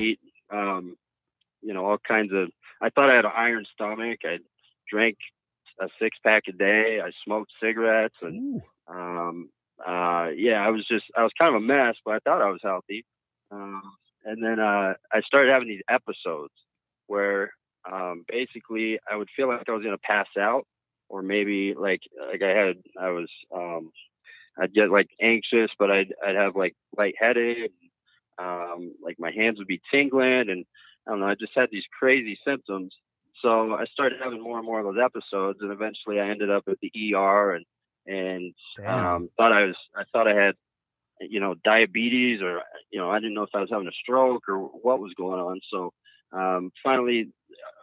eat, um, all kinds of. I thought I had an iron stomach. I drank a six pack a day. I smoked cigarettes, and Ooh. um, yeah, I was kind of a mess, but I thought I was healthy. Um, and then I started having these episodes where basically I would feel like I was gonna pass out, or maybe like I was I'd get like anxious, but I'd have like lightheaded. Like my hands would be tingling, and I don't know. I just had these crazy symptoms. So I started having more and more of those episodes, and eventually I ended up at the ER, and Damn. I thought I had diabetes, or I didn't know if I was having a stroke or what was going on. So finally,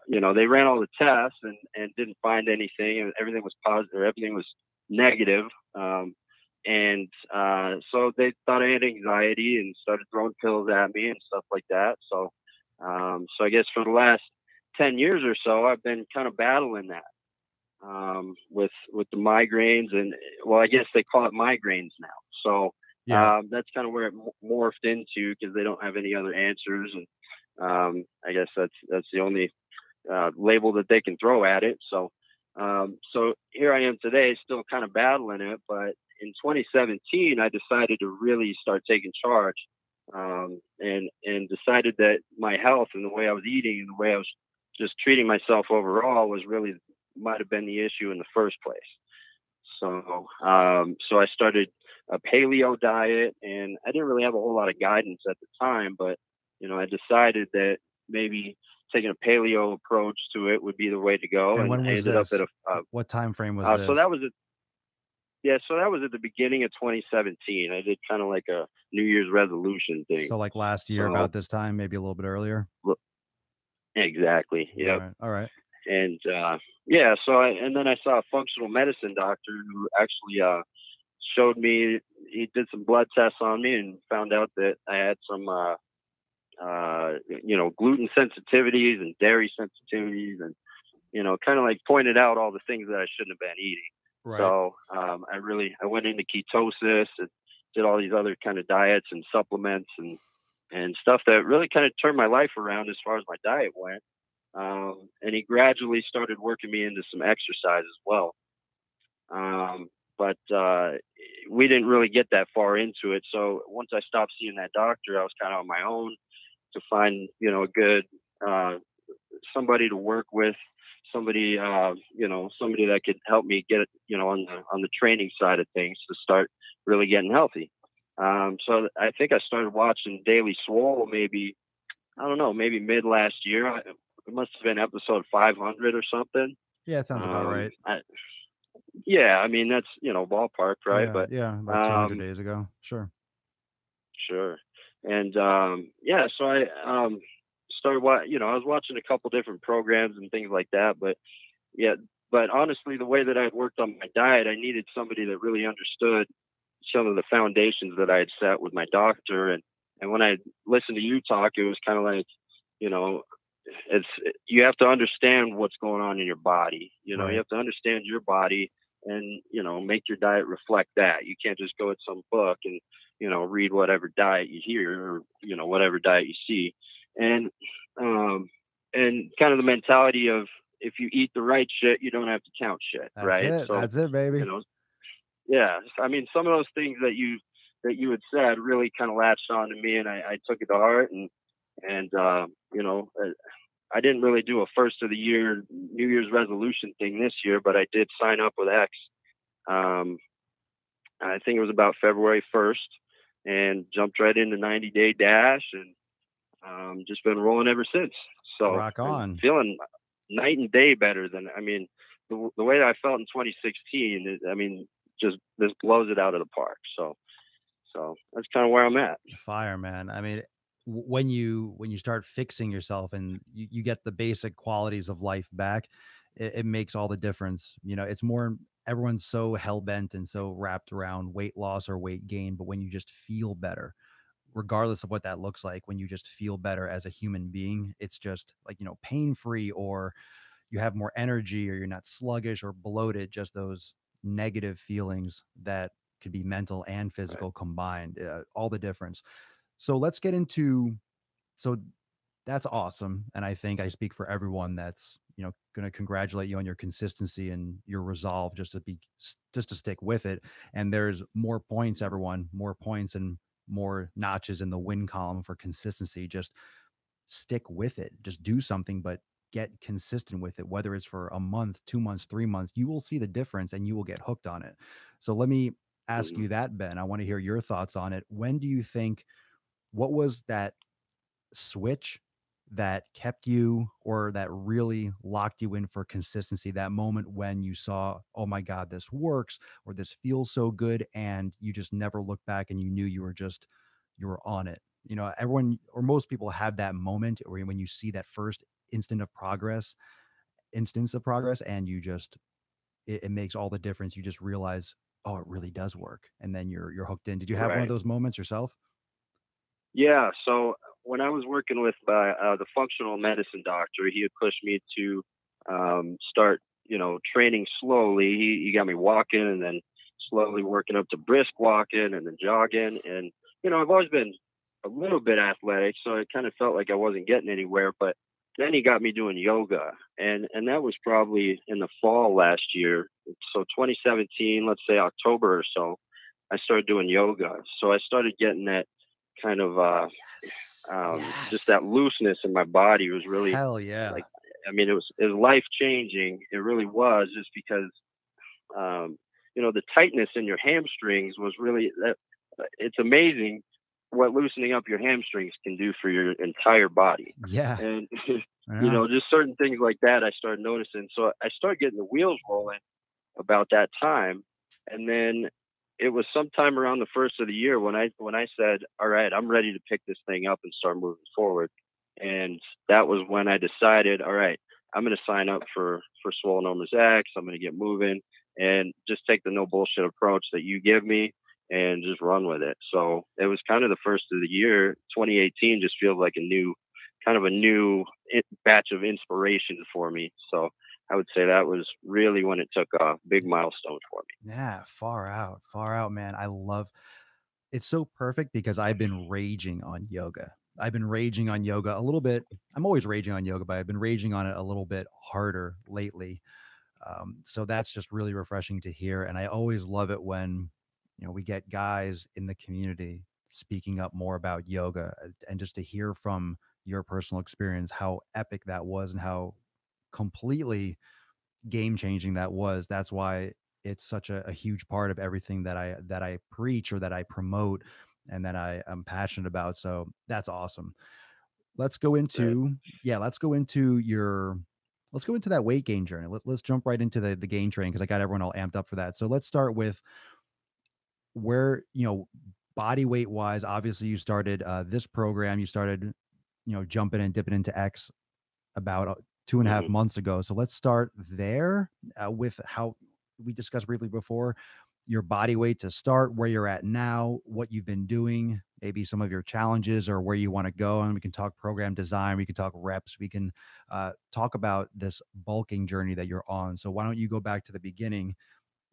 they ran all the tests and didn't find anything, and everything was positive, everything was negative. And so they thought I had anxiety and started throwing pills at me and stuff like that. So I guess for the last 10 years or so, I've been kind of battling that with the migraines, and well, I guess they call it migraines now. So Yeah. that's kind of where it morphed into, because they don't have any other answers, and I guess that's the only label that they can throw at it. So here I am today, still kind of battling it. But in 2017, I decided to really start taking charge, and decided that my health and the way I was eating and the way I was just treating myself overall was really might have been the issue in the first place. So I started a paleo diet, and I didn't really have a whole lot of guidance at the time, but I decided that maybe taking a paleo approach to it would be the way to go, And and when I was ended up at this? What time frame was so this? that was at yeah, so that was at the beginning of 2017. I did kind of like a New Year's resolution thing. So like last year So about this time, maybe a little bit earlier? look, exactly, yep. Alright, alright. And yeah, and then I saw a functional medicine doctor who actually showed me. He did some blood tests on me and found out that I had some gluten sensitivities and dairy sensitivities, and kind of like pointed out all the things that I shouldn't have been eating. Right. So I went into ketosis and did all these other kind of diets and supplements and stuff that really kind of turned my life around as far as my diet went. And he gradually started working me into some exercise as well. But we didn't really get that far into it. So once I stopped seeing that doctor, I was kind of on my own to find, a good uh, somebody to work with, somebody that could help me get, on the training side of things to start really getting healthy. So I think I started watching Daily Swole maybe, I don't know, maybe mid last year. It must have been episode 500 or something. Yeah, it sounds about Um, right. I, yeah, I mean that's ballpark, right? Yeah, But yeah, about 200 um, days ago. Sure. sure. And yeah, so I started I was watching a couple different programs and things like that. But yeah, but honestly, the way that I had worked on my diet, I needed somebody that really understood some of the foundations that I had set with my doctor. And when I listened to you talk, it was kind of like, you know, it's you have to understand what's going on in your body. You Right. have to understand your body, and make your diet reflect that. You can't just go at some book and read whatever diet you hear, or whatever diet you see. And um and kind of the mentality of, if you eat the right shit, you don't have to count shit, That's right? it. So That's it, baby. you know yeah, I mean, some of those things that you had said really kind of latched on to me, and I took it to heart. And I didn't really do a first of the year New Year's resolution thing this year, but I did sign up with X. Um, I think it was about February 1st, and jumped right into 90-day dash, and just been rolling ever since. So Rock I'm on. feeling night and day better than, I mean, the way that I felt in 2016. I mean, just this blows it out of the park. So that's kind of where I'm at. Fire, man. I mean, when you start fixing yourself and you get the basic qualities of life back, it makes all the difference. It's more everyone's so hell bent and so wrapped around weight loss or weight gain, but when you just feel better, regardless of what that looks like, when you just feel better as a human being, it's just like, pain free, or you have more energy, or you're not sluggish or bloated, just those negative feelings that could be mental and Right. physical combined, all the difference. So let's get into so That's awesome, and I think I speak for everyone that's, gonna congratulate you on your consistency and your resolve just to stick with it, and there's more points, everyone, more points and more notches in the win column for consistency. Just stick with it. Just do something, but get consistent with it, whether it's for a month, 2 months, 3 months. You will see the difference and you will get hooked on it. So let me ask Mhm. you that, Ben. I wanna hear your thoughts on it. When do you think what was that switch that kept you or that really locked you in for consistency? That moment when you saw, "Oh my god, this works," or "This feels so good," and you just never looked back and you knew you were on it. Everyone or most people have that moment or when you see that first instance of progress, and you just it makes all the difference. You just realize, "Oh, it really does work." And then you're hooked in. Did you have one of Right. those moments yourself? Yeah. So when I was working with the functional medicine doctor, he had pushed me to start, training slowly. He got me walking and then slowly working up to brisk walking and then jogging. And, I've always been a little bit athletic, so it kind of felt like I wasn't getting anywhere. But then he got me doing yoga. And that was probably in the fall last year. So 2017, let's say October or so, I started doing yoga. So I started getting that kind of Yes. just Yes. that looseness in my body was really Hell yeah. like, I mean, it was life changing. It really was, just because um, the tightness in your hamstrings was really that. It's amazing what loosening up your hamstrings can do for your entire body, Yeah. and Yeah. just certain things like that I started noticing. So I started getting the wheels rolling about that time. And then it was sometime around the first of the year when I said, "All right, I'm ready to pick this thing up and start moving forward." And that was when I decided, "All right, I'm going to sign up for Swolenormous X. I'm going to get moving and just take the no bullshit approach that you give me and just run with it." So it was kind of the first of the year. 2018 just feels like a new batch of inspiration for me. So I would say that was really when it took a big milestone for Yeah, far out, man. I love it's so perfect because I've been raging on yoga. I've been raging on yoga a little bit. I'm always raging on yoga, but I've been raging on it a little bit harder lately. So that's just really refreshing to hear. And I always love it when, we get guys in the community speaking up more about yoga and just to hear from your personal experience how epic that was and how completely game changing that was. That's why it's such a huge part of everything that I preach or that I promote and that I am passionate about. So that's awesome. Let's go me. into yeah, let's go into that weight gain journey. Let's jump right into the gain train because I got everyone all amped up for that. So let's start with where, body weight wise, obviously you started this program, you started, jumping and dipping into X about 2.5 Hmm. months ago. So let's start there with how we discussed briefly before your body weight to start, where you're at now, what you've been doing, maybe some of your challenges or where you want to go. And we can talk program design, we can talk reps, we can talk about this bulking journey that you're on. So why don't you go back to the beginning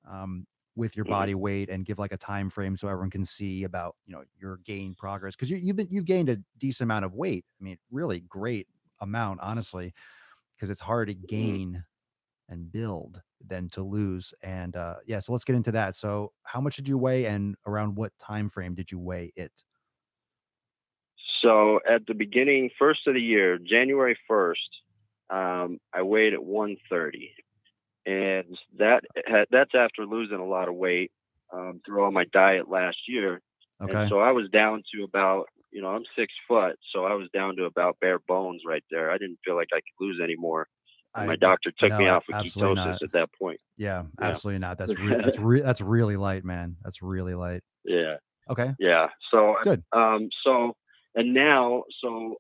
um, with your Hmm. body weight and give like a time frame so everyone can see about your gain progress because you've gained a decent amount of weight. I mean, really great amount, honestly, because it's hard to Hmm. gain and build than to lose. And yeah, so let's get into that. So, how much did you weigh, and around what time frame did you weigh it? So at the beginning, first of the year, January 1st, I weighed at 130, and that's after losing a lot of weight through all my diet last year. And Okay, so I was down to about, I'm 6 foot, so I was down to about bare bones right there. I didn't feel like I could lose anymore, and my I doctor took no, me off of absolutely ketosis not. at that point. Yeah, Yeah. absolutely not. That's really light, man. That's really light. Yeah. Okay, Yeah. So, good. and now, so,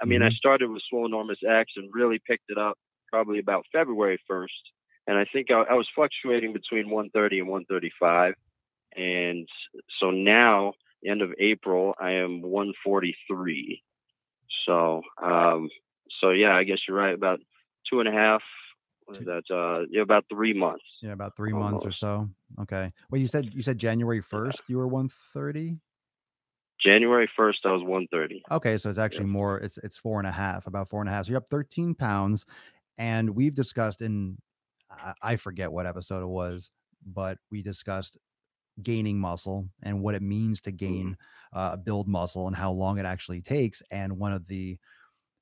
I mean, I Hmm. started with Swolenormous X and really picked it up probably about February 1st. And I think I was fluctuating between 130 and 135. And so now, end of April, I am 143. So, yeah, I guess you're right. About two and a half, what is that? Yeah, about 3 months Yeah, about 3 months or almost. so. Okay. Well, you said January Yeah. 1st you were 130? January 1st, I was 130. Okay, so it's actually Yes. more. It's 4.5, about 4.5. So you're up 13 pounds, and we've discussed in I forget what episode it was, but we discussed gaining muscle and what it means to Hmm. build muscle and how long it actually takes. And one of the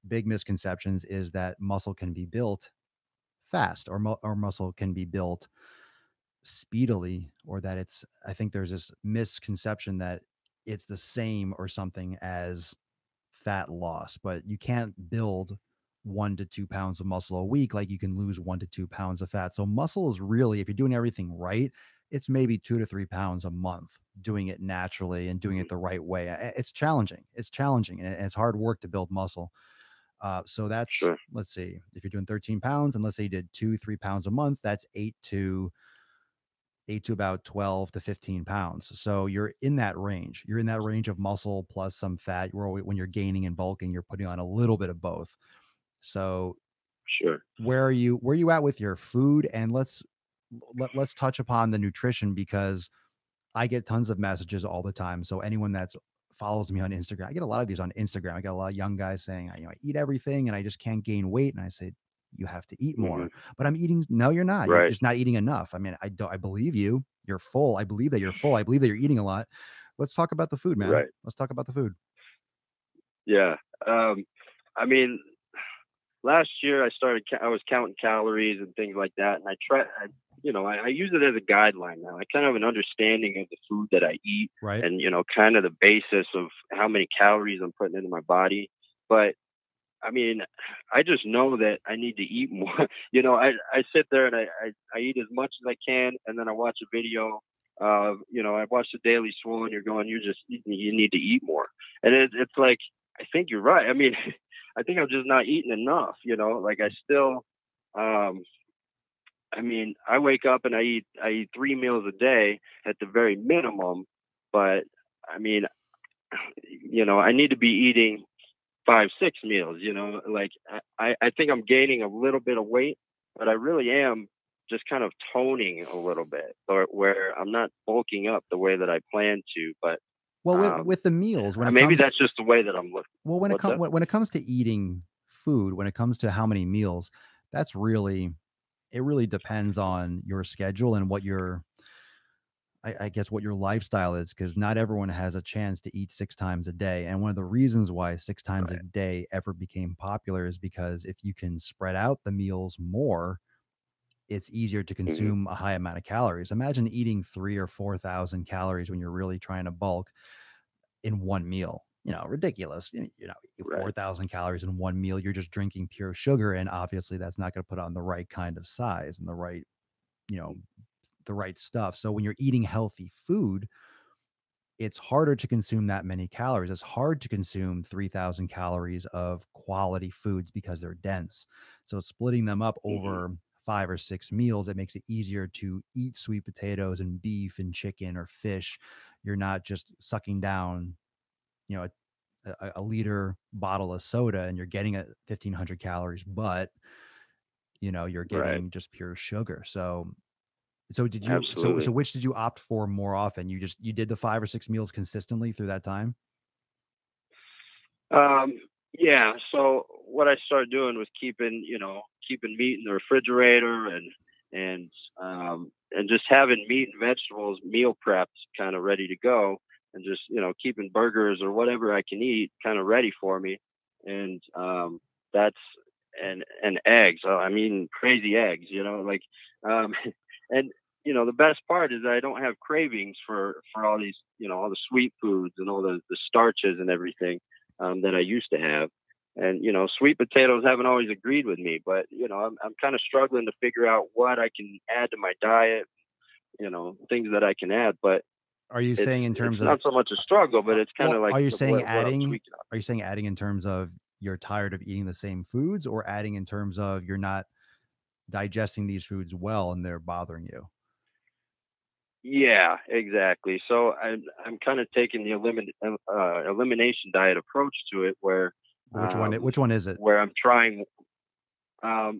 big misconceptions is that muscle can be built fast, or muscle can be built speedily, or that it's I think there's this misconception that it's the same or something as fat loss, but you can't build 1 to 2 pounds of muscle a week like you can lose 1 to 2 pounds of fat. So muscle is really, if you're doing everything right, it's maybe 2 to 3 pounds a month doing it naturally and doing it Hmm. the right way. It's challenging. It's challenging and it's hard work to build muscle. So that's, Sure. let's see, if you're doing 13 pounds and let's say you did 2, 3 pounds a month, that's eight to about 12 to 15 pounds. So you're in that range. You're in that range of muscle plus some fat. When you're gaining and bulking, you're putting on a little bit of both. So Sure. where are you at with your food? And let's touch upon the nutrition because I get tons of messages all the time. So anyone that's follows me on Instagram, I get a lot of these on Instagram. I get a lot of young guys saying, I eat everything and I just can't gain weight. And I say, you have to eat Hmm. more. But I'm eating. No, you're not. You're Right. just not eating enough. I mean, I don't. I believe you. You're full. I believe that you're full. I believe that you're eating a lot. Let's talk about the food, man. Right. Let's talk about the food. Yeah. Um, I mean, last year I was counting calories and things like that, and I use it as a guideline now. I kind of have an understanding of the food that I eat, Right. and kind of the basis of how many calories I'm putting into my body. But I mean, I just know that I need to eat more. I sit there and I eat as much as I can, and then I watch a video. I watch the Daily Swole, and you're going, you need to eat more, and it's like I think you're right. I mean, I think I'm just not eating enough. Like I still, um, I mean, I wake up and I eat 3 meals a day at the very minimum, but I mean, I need to be eating 5, 6 meals. Like I think I'm gaining a little bit of weight, but I really am just kind of toning a little bit, or where I'm not bulking up the way that I plan to. But Well, with um, with the meals, when it maybe comes that's just the way that I'm looking. well, when it What's comes that? when it comes to eating food, when it comes to how many meals, that's really it really depends on your schedule and what your I guess what your lifestyle is, because not everyone has a chance to eat 6 times a day. And one of the reasons why 6 times a Right. day ever became popular is because if you can spread out the meals more, it's easier to Hmm. consume a high amount of calories. Imagine eating 3 or 4 thousand calories when you're really trying to bulk in one meal. Ridiculous. 4,000 calories in one meal. You're just drinking pure sugar. And obviously, that's not going to put on the right kind of size and you know, the right stuff. So when you're eating healthy food, it's harder to consume that many calories. It's hard to consume 3,000 calories of quality foods because they're dense. So splitting them up Hmm. over 5 or 6 meals, it makes it easier to eat sweet potatoes and beef and chicken or fish. You're not just sucking down, you know, a liter bottle of soda and you're getting 1,500 calories, but you're Right. getting just pure sugar. So Absolutely. which did you opt for more often? You did the 5 or 6 meals consistently through that time? Um, yeah. So what I started doing was keeping meat in the refrigerator, and just having meat and vegetables meal prepped, kind of ready to go, and just keeping burgers or whatever I can eat kind of ready for me, and that's and eggs. I'm eating crazy eggs, like um, and the best part is I don't have cravings for all these all the sweet foods and all the starches and everything that I used to have. And sweet potatoes haven't always agreed with me, but I'm kind of struggling to figure out what I can add to my diet. Things that I can add, but Are you it's saying in it's terms of not so much a struggle, but it's kind well, of like are you saying what I'm adding tweaking on. are you saying adding in terms of you're tired of eating the same foods, or adding in terms of you're not digesting these foods well and they're bothering you? Yeah, exactly. So I'm kind of taking the elimination diet approach to it, Which one is it? where I'm trying.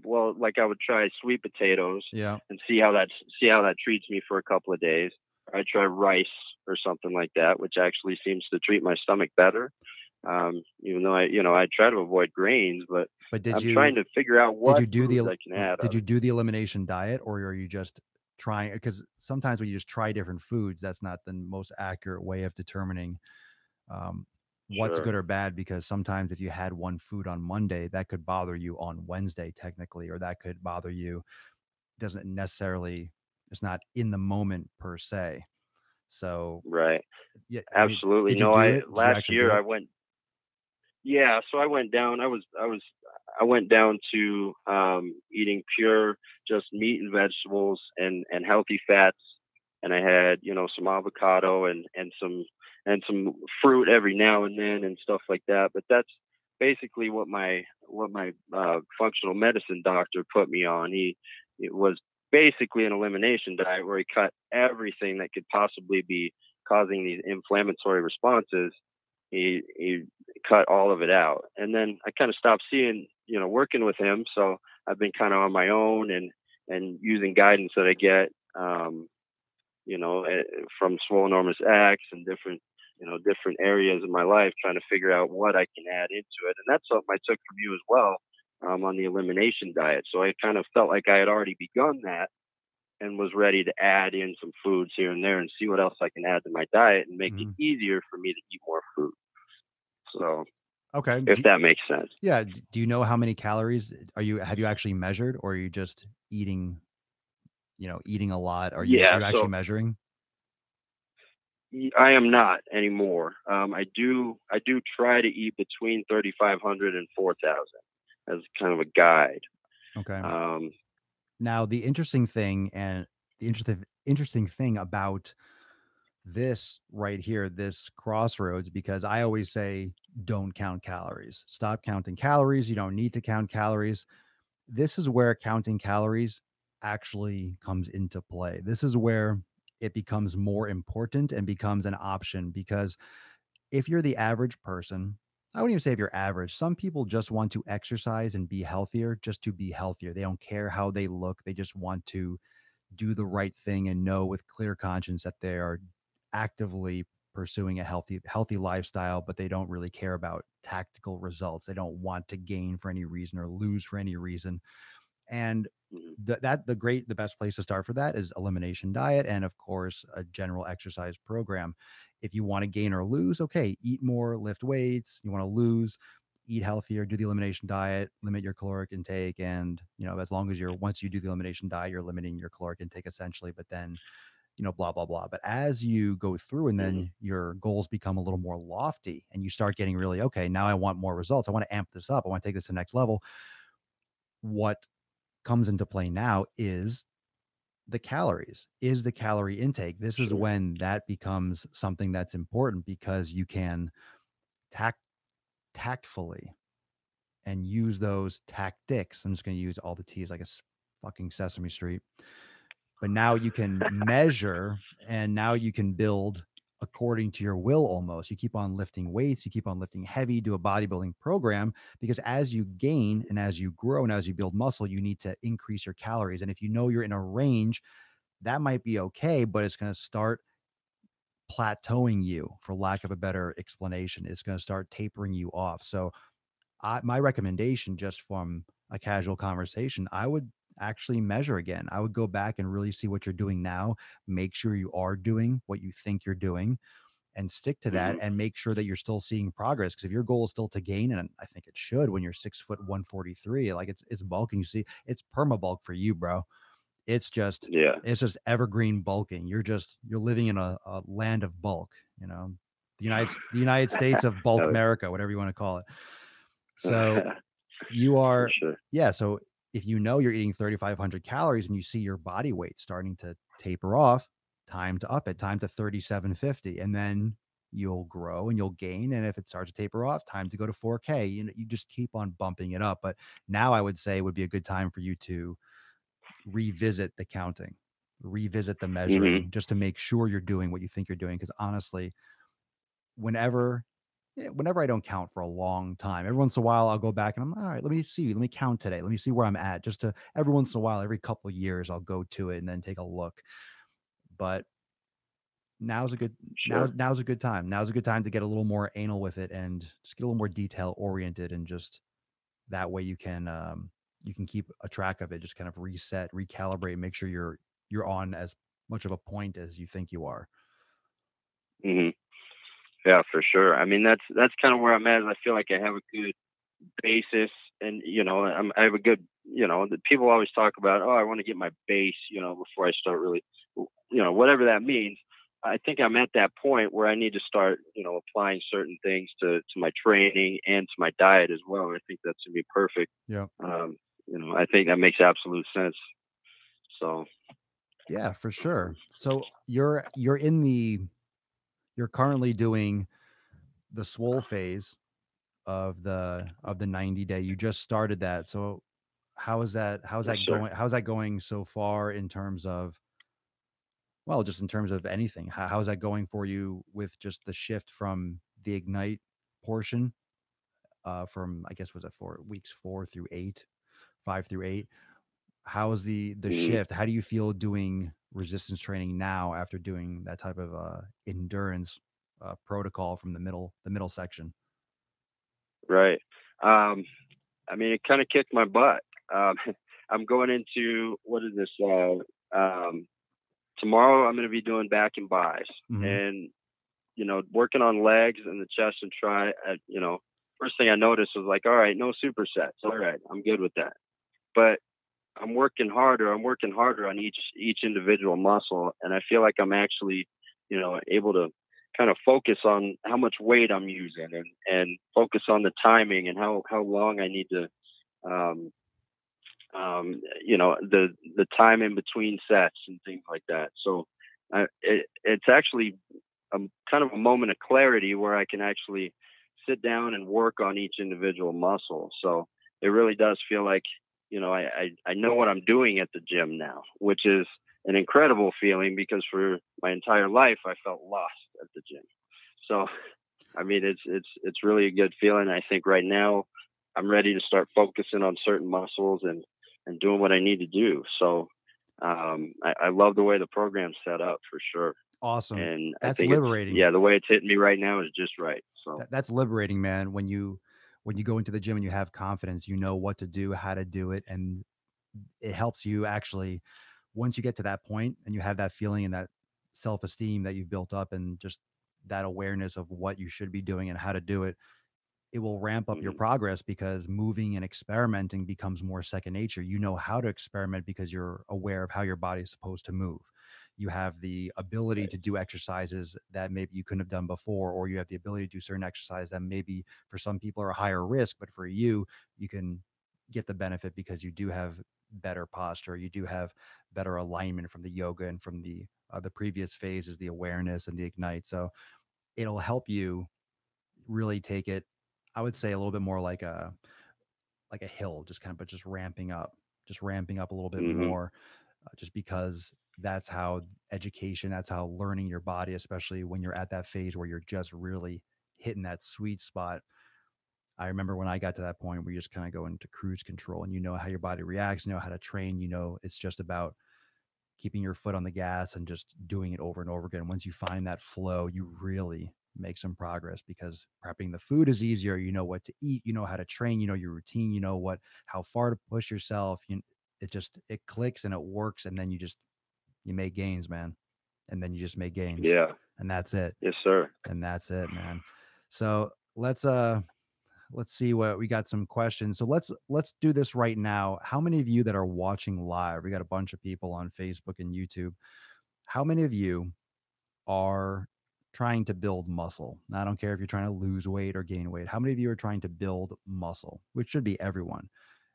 Well, like I would try sweet potatoes Yeah. and see how that treats me for a couple of days. I try rice or something like that, which actually seems to treat my stomach better. Even though I try to avoid grains, but But I'm trying to figure out did what you do foods I can add did other. you do the elimination diet, or are you just trying, because sometimes when you just try different foods, that's not the most accurate way of determining um, what's Sure. good or bad, because sometimes if you had one food on Monday, that could bother you on Wednesday technically, or that could bother you, doesn't necessarily, it's not in the moment per se. So Right. yeah, I mean, Absolutely. did you No, do I it? Did you last actually year do I it? went. Yeah, so I went down. I went down to eating pure just meat and vegetables and healthy fats, and I had some avocado and some fruit every now and then and stuff like that. But that's basically what my functional medicine doctor put me on. It was basically an elimination diet where he cut everything that could possibly be causing these inflammatory responses. He cut all of it out. And then I kind of stopped working with him. So I've been kind of on my own and using guidance that I get, from Swolenormous X and different areas in my life, trying to figure out what I can add into it. And that's something I took from you as well, on the elimination diet. So I kind of felt like I had already begun that and was ready to add in some foods here and there and see what else I can add to my diet and make it Mhm. easier for me to eat more fruit. So Okay. if that makes sense. Yeah. Do you know how many calories have you actually measured, or are you just eating, eating a lot? Are Yeah, you actually so measuring? I am not anymore. I do try to eat between 3,500 and 4,000 as kind of a guide. Okay. Um, Now, the interesting thing about this right here, this crossroads, because I always say, don't count calories. Stop counting calories. You don't need to count calories. This is where counting calories actually comes into play. This is where it becomes more important and becomes an option, because if you're the average person, I wouldn't even say if you're average. Some people just want to exercise and be healthier just to be healthier. They don't care how they look. They just want to do the right thing and know with clear conscience that they are actively pursuing a healthy lifestyle, but they don't really care about tactical results. They don't want to gain for any reason or lose for any reason. And mhm, the best place to start for that is elimination diet, and of course a general exercise program. If you want to gain or lose, okay, eat more, lift weights. You want to lose, eat healthier, do the elimination diet, limit your caloric intake, and as long as once you do the elimination diet, you're limiting your caloric intake essentially. But then blah blah blah. But as you go through and mhm, then your goals become a little more lofty and you start getting really, okay, now I want more results, I want to amp this up, I want to take this to the next level. What comes into play now is the calorie intake. This is sure. when that becomes something that's important, because you can tact tactfully and use those tactics. I'm just going to use all the T's like a fucking Sesame Street. But now you can measure, and now you can build according to your will almost. You keep on lifting weights, you keep on lifting heavy, do a bodybuilding program, because as you gain and as you grow and as you build muscle, you need to increase your calories. And if you know you're in a range, that might be okay, but it's going to start plateauing you, for lack of a better explanation. It's going to start tapering you off. So my recommendation, just from a casual conversation, I would actually measure again. I would go back and really see what you're doing now. Make sure you are doing what you think you're doing and stick to that, Hmm. and make sure that you're still seeing progress. Because if your goal is still to gain, and I think it should when you're 6 foot 143, like it's bulking. See, it's perma bulk for you, bro. It's just Yeah. it's just evergreen bulking. You're living in a land of bulk, the United States of bulk Oh, America, whatever you want to call it. So for you are sure. yeah, so if you know you're eating 3,500 calories and you see your body weight starting to taper off, time to up it, time to 3,750, and then you'll grow and you'll gain. And if it starts to taper off, time to go to 4K. You just keep on bumping it up. But now I would say would be a good time for you to revisit the counting, revisit the Hmm. measuring, just to make sure you're doing what you think you're doing. Because honestly, whenever whenever I don't count for a long time, every once in a while I'll go back and I'm all right, let me count today. Let me see where I'm at. Just to every once in a while, every couple of years, I'll go to it and then take a look. But now's a good Sure. now's a good time. Now's a good time to get a little more anal with it and just get a little more detail oriented, and just that way you can keep a track of it, just kind of reset, recalibrate, make sure you're on as much of a point as you think you are. Hmm. Yeah, for sure. I mean, that's kind of where I'm at. Is I feel like I have a good basis, and I have a good, the people always talk about, oh, I want to get my base, before I start really, whatever that means. I think I'm at that point where I need to start, applying certain things to my training and to my diet as well. I think that's gonna be perfect. Yeah. um, I think that makes absolute sense. So, Yeah, for um, sure. So you're currently doing the swole phase of the 90 day. You just started that. So how's yes, that sir. going so far in terms of, well, just in terms of anything? How's that going for you with just the shift from the ignite portion, from, I guess, was it for weeks 4 through 8, 5 through 8? How is the Hmm. shift? How do you feel doing resistance training now after doing that type of endurance protocol from the middle section? Right. Um, I mean, it kind of kicked my butt. Um, I'm going into, what is this? Tomorrow I'm going to be doing back and buys, Mhm. and working on legs and the chest and try. First thing I noticed was like, all right, no supersets. All right, I'm good with that. But I'm working harder. I'm working harder on each individual muscle, and I feel like I'm actually, able to kind of focus on how much weight I'm using, and focus on the timing and how long I need to, um, the time in between sets and things like that. So, it's actually kind of a moment of clarity where I can actually sit down and work on each individual muscle. So it really does feel like, I know what I'm doing at the gym now, which is an incredible feeling because for my entire life I felt lost at the gym. So I mean, it's really a good feeling. I think right now I'm ready to start focusing on certain muscles and doing what I need to do. So, I love the way the program's set up for sure, Awesome. and I That's think it's, liberating. yeah, the way it's hitting me right now is just right. So, That's liberating, man. When you go into the gym and you have confidence, you know what to do, how to do it, and it helps you actually, once you get to that point and you have that feeling and that self-esteem that you've built up, and just that awareness of what you should be doing and how to do it, it will ramp up your mhm, progress because moving and experimenting becomes more second nature. You know how to experiment because you're aware of how your body is supposed to move. You have the ability right, to do exercises that maybe you couldn't have done before, or you have the ability to do certain exercises that maybe for some people are a higher risk, but for you, you can get the benefit because you do have better posture, you do have better alignment from the yoga and from the previous phases, the awareness and the ignite. So it'll help you really take it, I would say, a little bit more like a hill, just kind of, but just ramping up a little bit hmm, more, just because that's how education, that's how learning your body, especially when you're at that phase where you're just really hitting that sweet spot. I remember when I got to that point where you just kind of go into cruise control and you know how your body reacts, you know how to train, you know, it's just about keeping your foot on the gas and just doing it over and over again. Once you find that flow, you really make some progress because prepping the food is easier. You know what to eat, you know how to train, you know your routine, you know how far to push yourself. It clicks and it works, and then you make gains, man. And then you just make gains, yeah, and that's it. yes, sir. And that's it, man. So let's see, what we got, some questions. So let's do this right now. How many of you that are watching live? We got a bunch of people on Facebook and YouTube. How many of you are trying to build muscle? Now, I don't care if you're trying to lose weight or gain weight. How many of you are trying to build muscle, which should be everyone?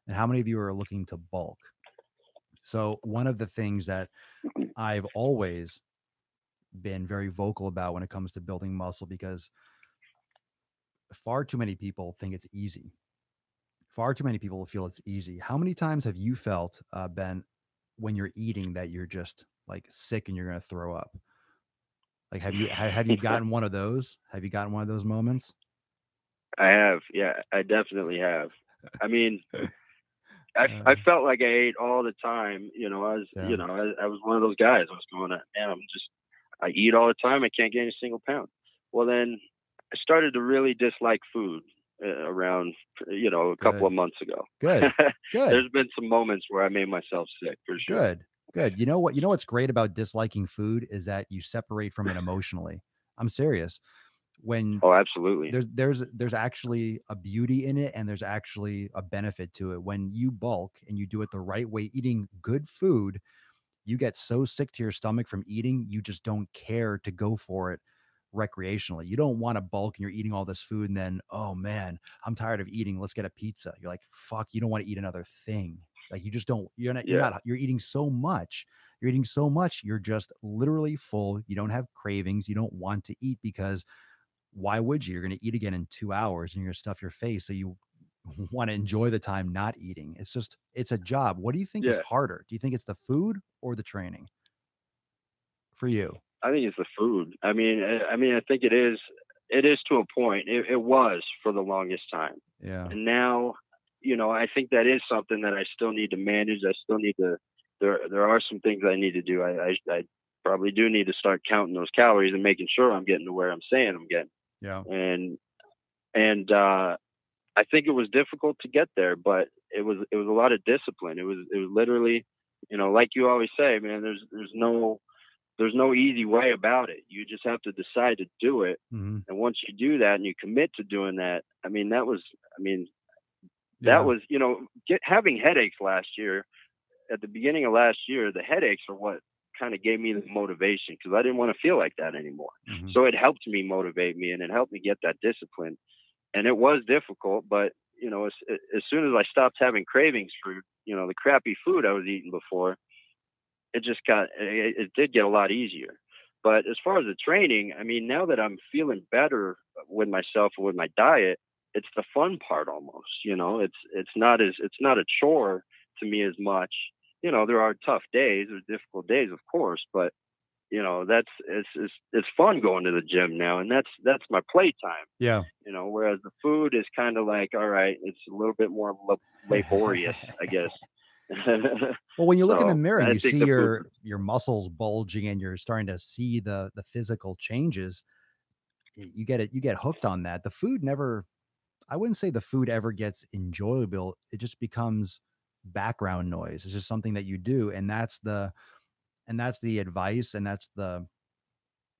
And how many of you are looking to bulk? So, one of the things that I've always been very vocal about when it comes to building muscle, because far too many people think it's easy. Far too many people feel it's easy. How many times have you felt, Ben, when you're eating that you're just like sick and you're going to throw up? Like, have you gotten one of those? Have you gotten one of those moments? I have, yeah, I definitely have. I mean, I Uh, felt like I ate all the time. I was, yeah. I was one of those guys. I was going, man, I eat all the time. I can't gain a single pound. Well, then I started to really dislike food around, a couple of Good. months ago. Good. Good. There's been some moments where I made myself sick for sure. Good. Good. You know what's great about disliking food is that you separate from it emotionally. I'm serious. When Oh, absolutely. there's actually a beauty in it, and there's actually a benefit to it. When you bulk and you do it the right way, eating good food, you get so sick to your stomach from eating, you just don't care to go for it recreationally. You don't want to bulk and you're eating all this food and then, oh man, I'm tired of eating. Let's get a pizza. You're like, fuck, you don't want to eat another thing. Like you just don't, Yeah, you're eating so much. You're eating so much. You're just literally full. You don't have cravings. You don't want to eat because why would you? You're going to eat again in 2 hours and you're going to stuff your face. So you want to enjoy the time not eating. It's a job. What do you think is yeah. harder? Do you think it's the food or the training for you? I think it's the food. I think it is. It is to a point. It was for the longest time, Yeah. and now, I think that is something that I still need to manage. I still need to. There are some things I need to do. I probably do need to start counting those calories and making sure I'm getting to where I'm saying I'm getting. Yeah. And I think it was difficult to get there, but it was a lot of discipline. It was literally, like you always say, man. There's no easy way about it. You just have to decide to do it. Mhm. And once you do that and you commit to doing that, I mean, that Yeah. was, having headaches last year, at the beginning of last year, the headaches are what kind of gave me the motivation because I didn't want to feel like that anymore. Mhm. So it helped me motivate me and it helped me get that discipline. And it was difficult, but, as soon as I stopped having cravings for, the crappy food I was eating before, it did get a lot easier. But as far as the training, now that I'm feeling better with myself and with my diet, it's the fun part almost. It's not a chore to me as much. There are tough days, there's difficult days, of course, but it's fun going to the gym now, and that's my playtime. Yeah. Whereas the food is kind of like, all right, it's a little bit more laborious, I guess. Well, when you look in the So mirror and I you think see the food. your muscles bulging and you're starting to see the physical changes, you get hooked on that. The food never I wouldn't say the food ever gets enjoyable. It just becomes background noise. It's just something that you do, and that's the advice, and that's the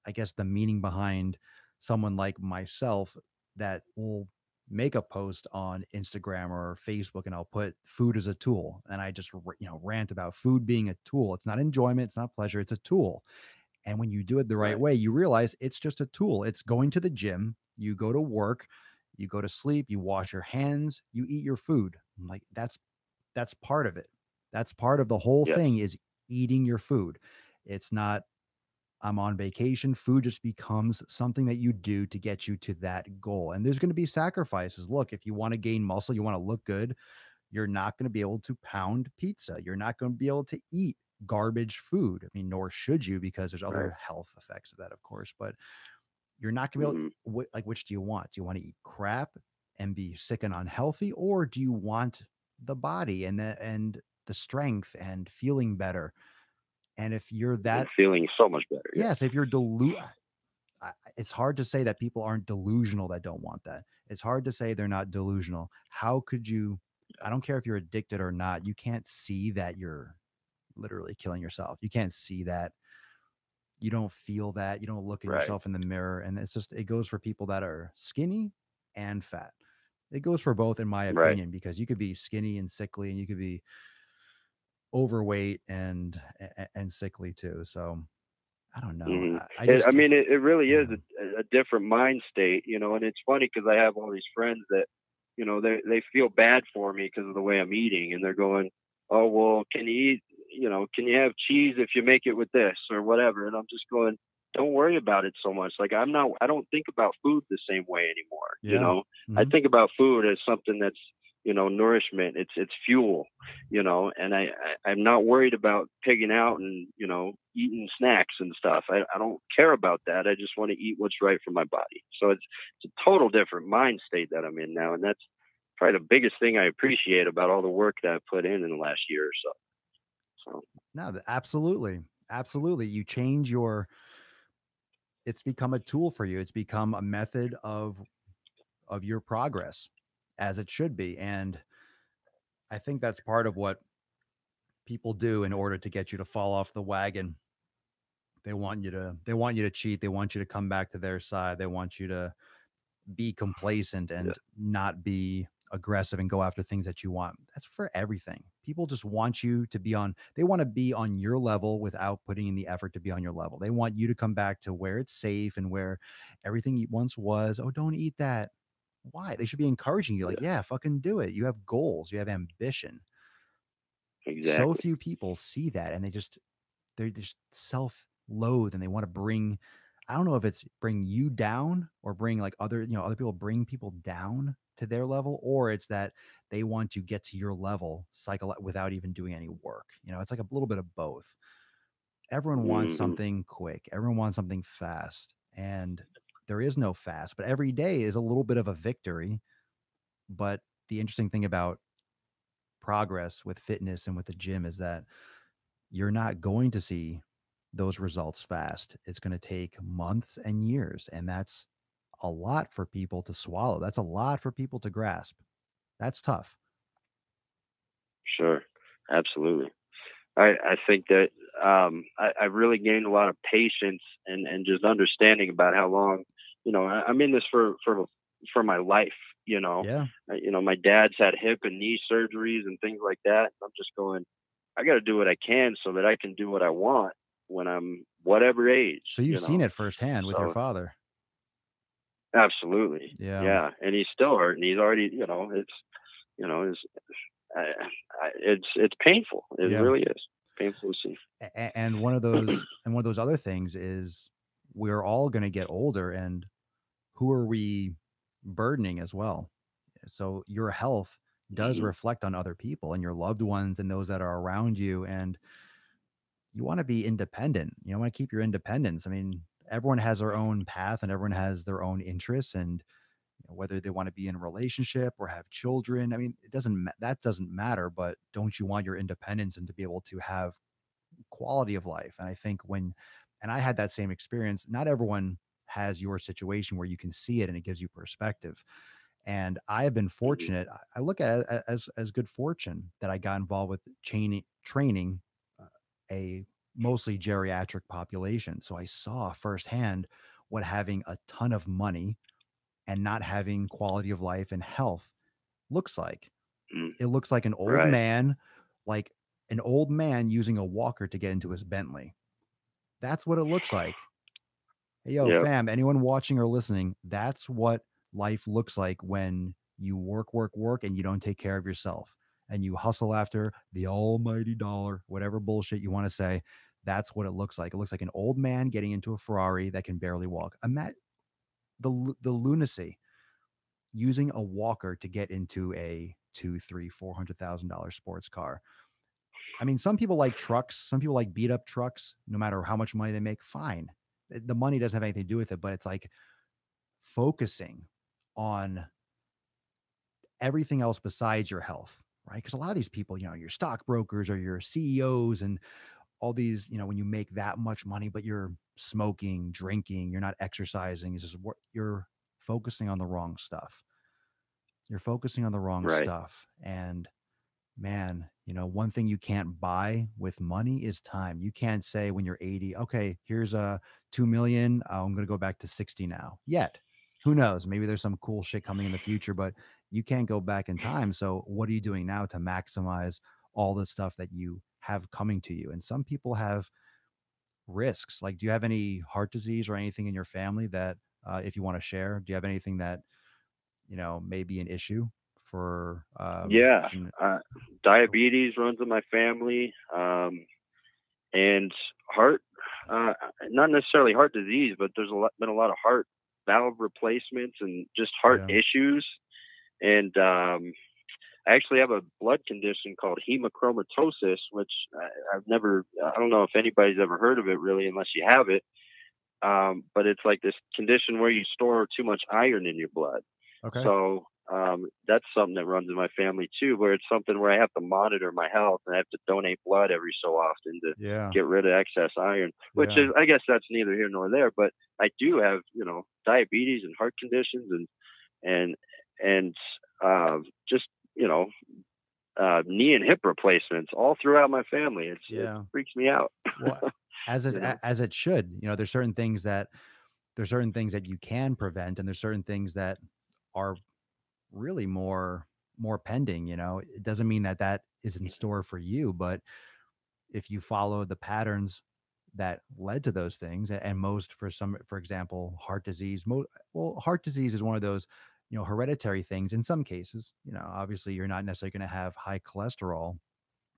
I guess the meaning behind someone like myself that will make a post on Instagram or Facebook, and I'll put food as a tool, and I just rant about food being a tool. It's not enjoyment, it's not pleasure, it's a tool. And when you do it the right Right. way, you realize it's just a tool. It's going to the gym, you go to work, you go to sleep, you wash your hands, you eat your food. Like that's part of it. That's part of the whole Yes. thing is eating your food. It's not I'm on vacation. Food just becomes something that you do to get you to that goal. And there's going to be sacrifices. Look, if you want to gain muscle, you want to look good, you're not going to be able to pound pizza. You're not going to be able to eat garbage food. I mean, nor should you because there's Right. other health effects of that, of course, but you're not going to be able Hmm. like which do you want? Do you want to eat crap and be sick and unhealthy, or do you want the body and the strength and feeling better? And if you're And that feeling so much better. Yes. yes, if you're it's hard to say that people aren't delusional that don't want that. It's hard to say they're not delusional. How could you I don't care if you're addicted or not, you can't see that you're literally killing yourself. You can't see that. You don't feel that. You don't look in Right. yourself in the mirror. And it goes for people that are skinny and fat. It goes for both, in my Right. opinion, because you could be skinny and sickly, and you could be overweight and sickly too. So I don't know. Hmm. I just, It really is yeah. a different mind state, and it's funny because I have all these friends that, they feel bad for me because of the way I'm eating, and they're going, "Oh, well, can you eat? Can you have cheese if you make it with this or whatever?" And I'm just going, "Don't worry about it so much. Like I don't think about food the same way anymore. Yeah. I Mhm. think about food as something that's, nourishment. It's fuel, and I'm not worried about pigging out and, eating snacks and stuff. I don't care about that. I just want to eat what's right for my body. So it's a total different mind state that I'm in now. And that's probably the biggest thing I appreciate about all the work that I've put in the last year or so. So No, absolutely. Absolutely. You change it's become a tool for you. It's become a method of your progress, as it should be. And I think that's part of what people do in order to get you to fall off the wagon. They want you to cheat. They want you to come back to their side. They want you to be complacent Yeah, and not be aggressive and go after things that you want. That's for everything. People just want you to be on, they want to be on your level without putting in the effort to be on your level. They want you to come back to where it's safe and where everything once was. Oh, don't eat that. Why? They should be encouraging you like, yeah, yeah, fucking do it. You have goals, you have ambition. So exactly. few people see that and they're just self-loathe and they want to bring, I don't know if it's bring you down or bring like other people bring people down to their level, or it's that they want to get to your level cycle without even doing any work. It's like a little bit of both. Everyone wants Hmm. something quick. Everyone wants something fast. And there is no fast, but every day is a little bit of a victory. But the interesting thing about progress with fitness and with the gym is that you're not going to see those results fast. It's going to take months and years. And that's a lot for people to swallow. That's a lot for people to grasp. That's tough. Sure, absolutely. I think that I really gained a lot of patience and just understanding about how long, I'm in this for my life. Yeah. My dad's had hip and knee surgeries and things like that. I'm just going, I got to do what I can so that I can do what I want when I'm whatever age. So you've seen it firsthand with your So father. absolutely, Yeah. yeah. And he's still hurting. He's already, it's I, it's painful. It Yeah. really is painful to see. And one of those other things is we're all going to get older, and who are we burdening as well? So your health does Hmm. reflect on other people and your loved ones and those that are around you. And you want to be independent. You want to keep your independence. I mean, everyone has their own path and everyone has their own interests, and whether they want to be in a relationship or have children. I mean, that doesn't matter. But don't you want your independence and to be able to have quality of life? And I think and I had that same experience. Not everyone has your situation where you can see it and it gives you perspective. And I have been Hmm. fortunate. I look at it as good fortune that I got involved with training uh, a mostly geriatric population. So I saw firsthand what having a ton of money and not having quality of life and health looks like. Mm. It looks Right. like an old man using a walker to get into his Bentley. That's what it looks like. Hey, yo, Yep. fam, anyone watching or listening, that's what life looks like when you work, work, work, and you don't take care of yourself and you hustle after the almighty dollar, whatever bullshit you want to say. That's what it looks like. It looks like an old man getting into a Ferrari that can barely walk. The lunacy using a walker to get into a two, three, $400,000 sports car. I mean, some people like trucks. Some people like beat up trucks, no matter how much money they make. Fine. The money doesn't have anything to do with it, but it's like focusing on everything else besides your health, right? Because a lot of these people, your stockbrokers or your CEOs and all these, when you make that much money, but you're smoking, drinking, you're not exercising, it's just what you're focusing on the wrong stuff. You're focusing on the wrong Right. stuff. And man, one thing you can't buy with money is time. You can't say when you're 80, okay, here's a 2 million. I'm going to go back to 60 now. Yet, who knows? Maybe there's some cool shit coming in the future, but you can't go back in time. So, what are you doing now to maximize all the stuff that you have coming to you? And some people have risks. Like, do you have any heart disease or anything in your family that, if you want to share, do you have anything that, may be an issue for, Yeah. Uh, Diabetes runs in my family, and heart. Not necessarily heart disease, but there's been a lot of heart valve replacements and just heart yeah. issues. And I actually have a blood condition called hemochromatosis, which I've never. I don't know if anybody's ever heard of it really, unless you have it. But it's like this condition where you store too much iron in your blood. Okay. So that's something that runs in my family too, where it's something where I have to monitor my health and I have to donate blood every so often to Yeah. get rid of excess iron, which Yeah. is, I guess that's neither here nor there, but I do have, diabetes and heart conditions and, and, just, you know, knee and hip replacements all throughout my family. It Yeah. freaks me out, Well, as it you know? as it should. There's certain things that you can prevent, and there's certain things that are really more pending. It doesn't mean that that is in store for you, but if you follow the patterns that led to those things, and most for some, for example, heart disease, well, heart disease is one of those, hereditary things in some cases. Obviously you're not necessarily going to have high cholesterol,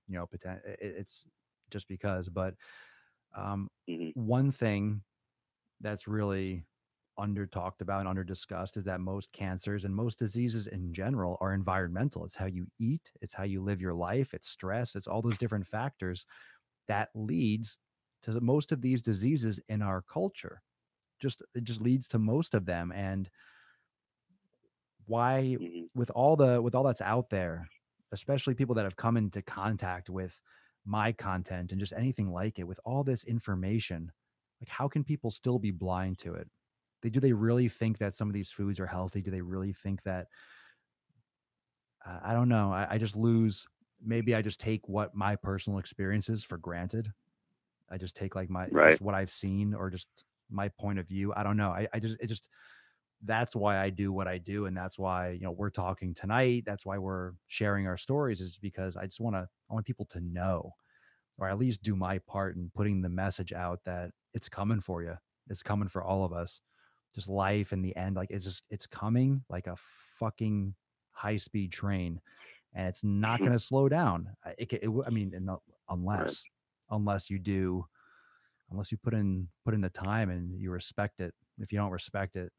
it's just because, but Hmm. one thing that's really under talked about and under discussed is that most cancers and most diseases in general are environmental. It's how you eat, it's how you live your life, it's stress, it's all those different factors that leads to most of these diseases in our culture. It just leads to most of them. And why, Hmm. with all that's out there, especially people that have come into contact with my content and just anything like it, with all this information, like how can people still be blind to it? Do they really think that some of these foods are healthy? Do they really think that, I don't know. I just lose, maybe I just take what my personal experiences for granted. I just take like my, Right. just what I've seen, or just my point of view. I don't know. I just, it just, that's why I do what I do. And that's why, we're talking tonight. That's why we're sharing our stories, is because I want people to know, or at least do my part in putting the message out that it's coming for you. It's coming for all of us. Just life in the end, like it's coming like a fucking high speed train, and it's not going to slow down. I mean, Right. unless, unless you do, unless you put in the time and you respect it. If you don't respect it,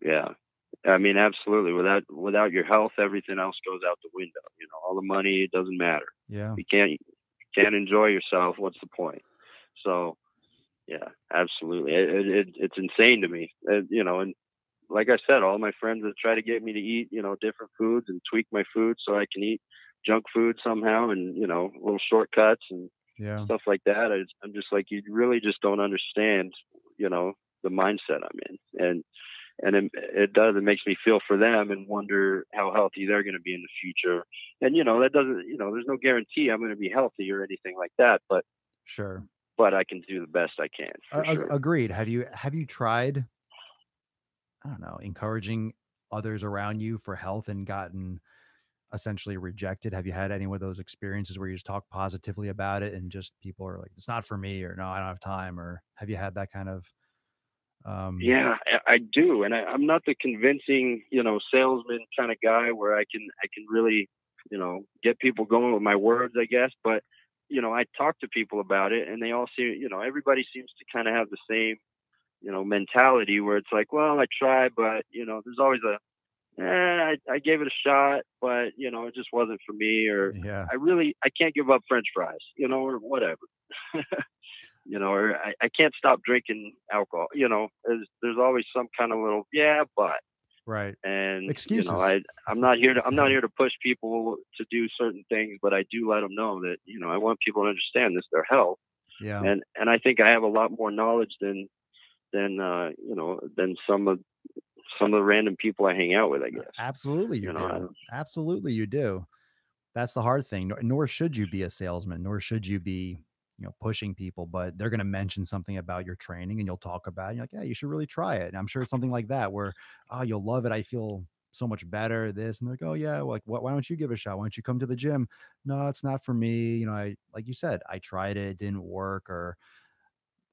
Yeah. I mean, absolutely. Without your health, everything else goes out the window. All the money, it doesn't matter. yeah, You can't enjoy yourself. What's the point? So yeah, absolutely. It's insane to me. And like I said, all my friends that try to get me to eat, different foods and tweak my food so I can eat junk food somehow, and little shortcuts and yeah, stuff like that. I'm just like, you really just don't understand, you know, the mindset I'm in, and it does. It makes me feel for them and wonder how healthy they're going to be in the future. And that doesn't, there's no guarantee I'm going to be healthy or anything like that. sure. But I can do the best I can for sure. Agreed. Have you tried, I don't know, encouraging others around you for health and gotten essentially rejected? Have you had any of those experiences where you just talk positively about it and just people are like, "It's not for me," or "No, I don't have time," or have you had that kind of, um Yeah, I do, and I'm not the convincing, salesman kind of guy where I can really, get people going with my words, I guess. But I talk to people about it, and they all seem, everybody seems to kind of have the same, mentality where it's like, well, I tried, but there's always I gave it a shot, but it just wasn't for me, or Yeah. I can't give up French fries, or whatever. Or I can't stop drinking alcohol. There's always some kind of little yeah, but Right. and Excuses. I'm It's not here to push people to do certain things, but I do let them know that I want people to understand this, their health, yeah. and I think I have a lot more knowledge than some of the random people I hang out with. I guess Absolutely you I do. don't, Absolutely you do. That's the hard thing. Nor should you be a salesman, nor should you be, pushing people, but they're going to mention something about your training and you'll talk about it. And you're like, yeah, you should really try it. And I'm sure it's something like that where, oh, you'll love it. I feel so much better. This. And they're like, oh, yeah. Like, why don't you give it a shot? Why don't you come to the gym? No, it's not for me. Like you said, I tried it. It didn't work. Or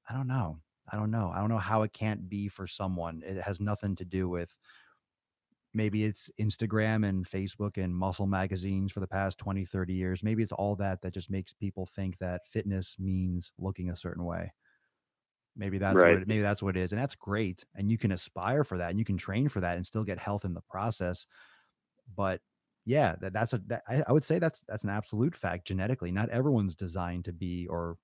I don't know. I don't know how it can't be for someone. It has nothing to do with, maybe it's Instagram and Facebook and muscle magazines for the past 20, 30 years. Maybe it's all that that just makes people think that fitness means looking a certain way. right. Maybe that's what it is. And that's great. And you can aspire for that and you can train for that and still get health in the process. But yeah, I would say that's an absolute fact genetically. Not everyone's designed to be, or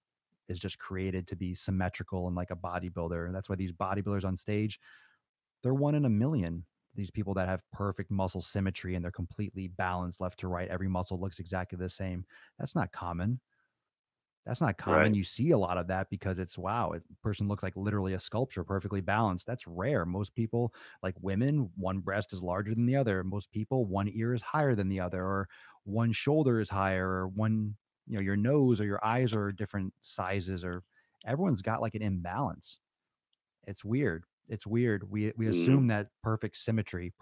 is just created to be symmetrical and like a bodybuilder. That's why these bodybuilders on stage, they're one in a million. these people that have perfect muscle symmetry and they're completely balanced left to right. Every muscle looks exactly the same. That's not common. That's not common. Right. You see a lot of that because it's wow, person looks like literally a sculpture, perfectly balanced. That's rare. Most people, like women, one breast is larger than the other. Most people, one ear is higher than the other, or one shoulder is higher, or one, your nose or your eyes are different sizes, or everyone's got like an imbalance. It's weird. It's weird. We Hmm. assume that perfect symmetry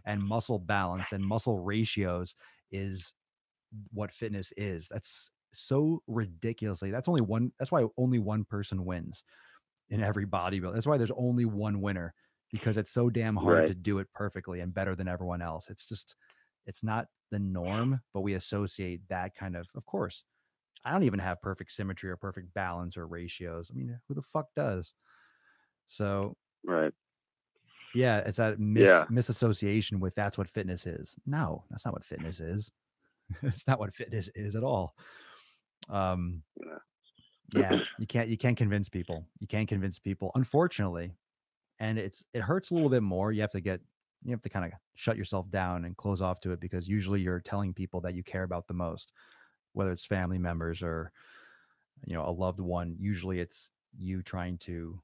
and muscle balance and muscle ratios is what fitness is. That's so ridiculously. That's why only one person wins in every bodybuilder. That's why there's only one winner, because it's so damn hard Right. to do it perfectly and better than everyone else. It's not the norm, but we associate that kind of course. I don't even have perfect symmetry or perfect balance or ratios. I mean, who the fuck does? So Right. yeah, it's that Yeah. misassociation with that's what fitness is. No, that's not what fitness is. It's not what fitness is at all. Um, Yeah. yeah, you can't convince people. You can't convince people, unfortunately. And it hurts a little bit more. You have to kind of shut yourself down and close off to it, because usually you're telling people that you care about the most, whether it's family members or a loved one. Usually it's you trying to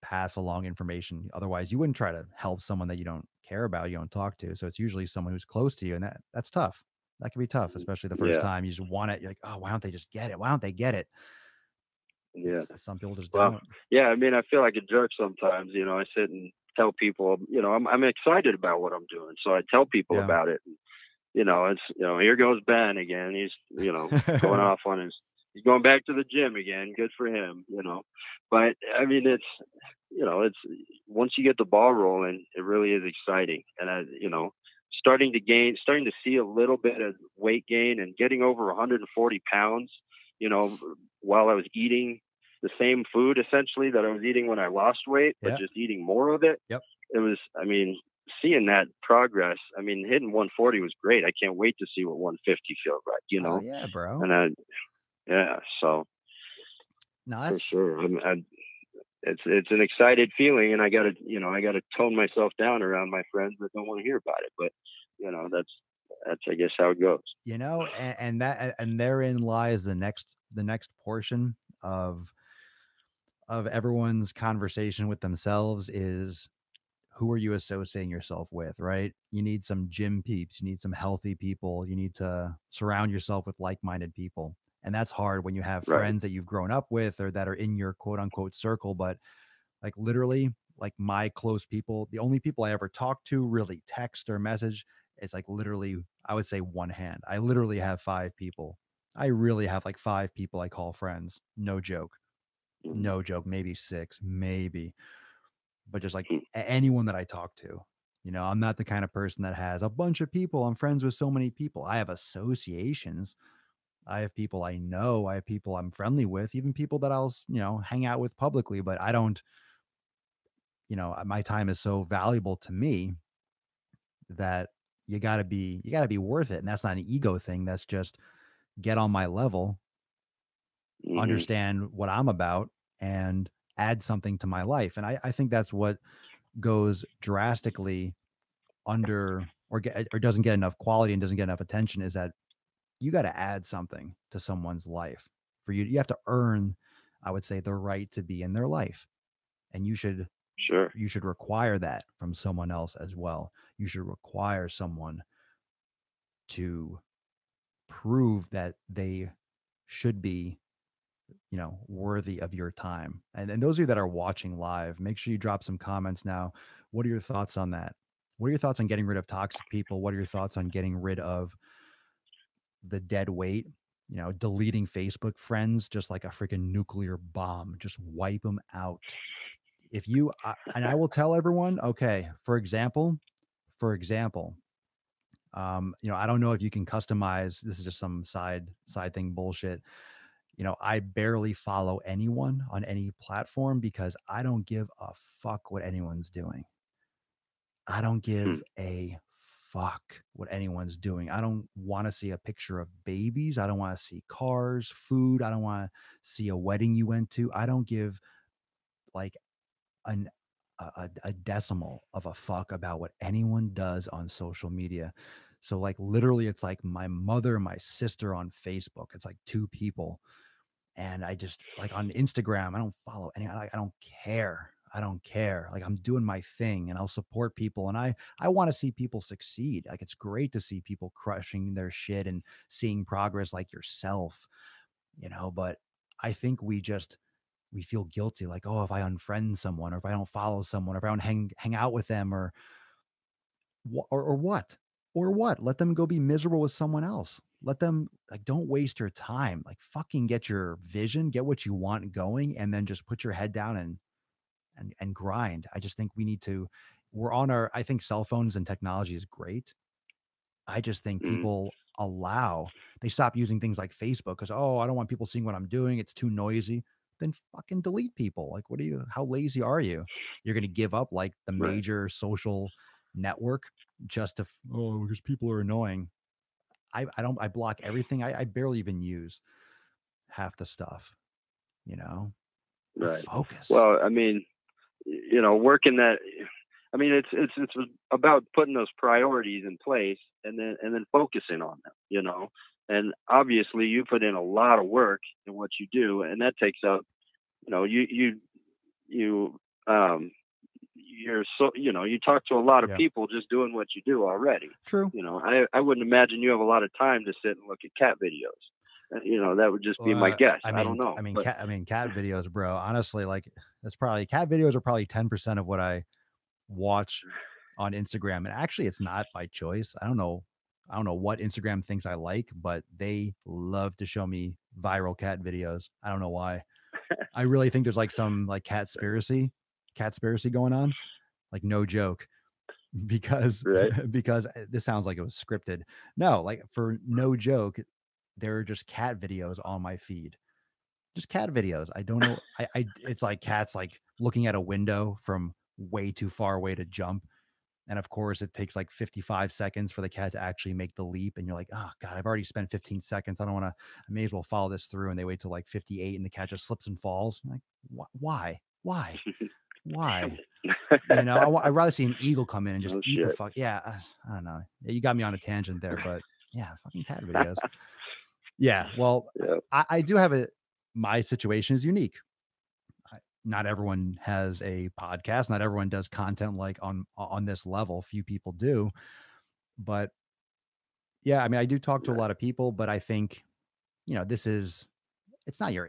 pass along information. Otherwise, you wouldn't try to help someone that you don't care about, you don't talk to. So it's usually someone who's close to you, and that's tough. That can be tough, especially the first Yeah. time. You just want it. You're like, oh, why don't they just get it? Why don't they get it? Yeah. Some people just Well, don't. yeah. I mean, I feel like a jerk sometimes. I sit and tell people, I'm excited about what I'm doing, so I tell people Yeah. about it. It's here goes Ben again. He's going off on his. He's going back to the gym again. Good for him. But I mean, it's once you get the ball rolling, it really is exciting. And starting to see a little bit of weight gain and getting over 140 pounds. You know, while I was eating the same food essentially that I was eating when I lost weight, but Yeah. just eating more of it. Yep. It was, I mean, seeing that progress. I mean, hitting 140 was great. I can't wait to see what 150 feels like. Oh yeah, bro. And yeah, so No, for that's sure, it's an excited feeling, and I gotta tone myself down around my friends that don't want to hear about it. But that's I guess how it goes. and therein lies the next portion of everyone's conversation with themselves is, who are you associating yourself with, right? You need some gym peeps, you need some healthy people, you need to surround yourself with like-minded people. And that's hard when you have Right. friends that you've grown up with or that are in your quote unquote circle, but like literally, like my close people, the only people I ever talk to, really text or message, it's like literally, I would say one hand. I literally have five people. I really have like five people I call friends. No joke. Mhm. No joke. Maybe six, maybe. But just like Mhm. anyone that I talk to, I'm not the kind of person that has a bunch of people. I'm friends with so many people. I have associations. I have people I know. I have people I'm friendly with, even people that I'll, hang out with publicly, but I don't, my time is so valuable to me that you got to be worth it. And that's not an ego thing. That's just get on my level, Mhm. understand what I'm about, and add something to my life. And I think that's what goes drastically under or doesn't get enough quality and doesn't get enough attention, is that you got to add something to someone's life. You have to earn, I would say, the right to be in their life. And Sure. you should require that from someone else as well. You should require someone to prove that they should be, worthy of your time. And those of you that are watching live, make sure you drop some comments now. What are your thoughts on that? What are your thoughts on getting rid of toxic people? What are your thoughts on getting rid of the dead weight? Deleting Facebook friends just like a freaking nuclear bomb. Just wipe them out. And I will tell everyone, okay, for example, I don't know if you can customize. This is just some side thing bullshit. I barely follow anyone on any platform because I don't give a fuck what anyone's doing. I don't Hmm. give a fuck what anyone's doing. I don't want to see a picture of babies. I don't want to see cars, food. I don't want to see a wedding you went to. I don't give like an a decimal of a fuck about what anyone does on social media. So like literally it's like my mother, my sister on Facebook. It's like two people. And I just like on Instagram, I don't follow any, I don't care. I don't care. Like I'm doing my thing and I'll support people and I want to see people succeed. Like it's great to see people crushing their shit and seeing progress like yourself, but I think we feel guilty like, oh, if I unfriend someone or if I don't follow someone or if I don't hang out with them or or what? Or what? Let them go be miserable with someone else. Let them like don't waste your time. Like fucking get your vision, get what you want going, and then just put your head down and grind. I just think we need to we're on our I think cell phones and technology is great. I just think Mm, people they stop using things like Facebook because, oh, I don't want people seeing what I'm doing. It's too noisy. Then fucking delete people. Like, how lazy are you? You're going to give up like the right, major social network just to, oh, because people are annoying. I block everything. I barely even use half the stuff, you know, like right. focus. Well, I mean, working that. I mean, it's about putting those priorities in place and then focusing on them. And obviously you put in a lot of work in what you do, and that takes up. You um you're so you talk to a lot of Yeah. people just doing what you do already. True. I wouldn't imagine you have a lot of time to sit and look at cat videos. That would just be my guess. I don't know, but I mean, cat videos, bro. Honestly, like that's probably cat videos are probably 10% of what I watch on Instagram. And actually, it's not by choice. I don't know. I don't know what Instagram thinks I like, but they love to show me viral cat videos. I don't know why. I really think there's like some like cat spiracy going on. Like no joke, because right. because this sounds like it was scripted. No, like for no joke, there are just cat videos on my feed. Just cat videos. I don't know. It's like cats like looking at a window from way too far away to jump. And of course, it takes like 55 seconds for the cat to actually make the leap. And you're like, oh God, I've already spent 15 seconds. I don't want to, I may as well follow this through. And they wait till like 58 and the cat just slips and falls. I'm like, why? Why? Why? I'd rather see an eagle come in and just Oh eat the shit. fuck. Yeah. I don't know. Yeah, you got me on a tangent there, but yeah, fucking cat videos. Yeah. Well, Yeah. I do have my situation is unique. Not everyone has a podcast. Not everyone does content like on this level. Few people do, but yeah, I mean, I do talk to a Right. lot of people, but I think, this is it's not your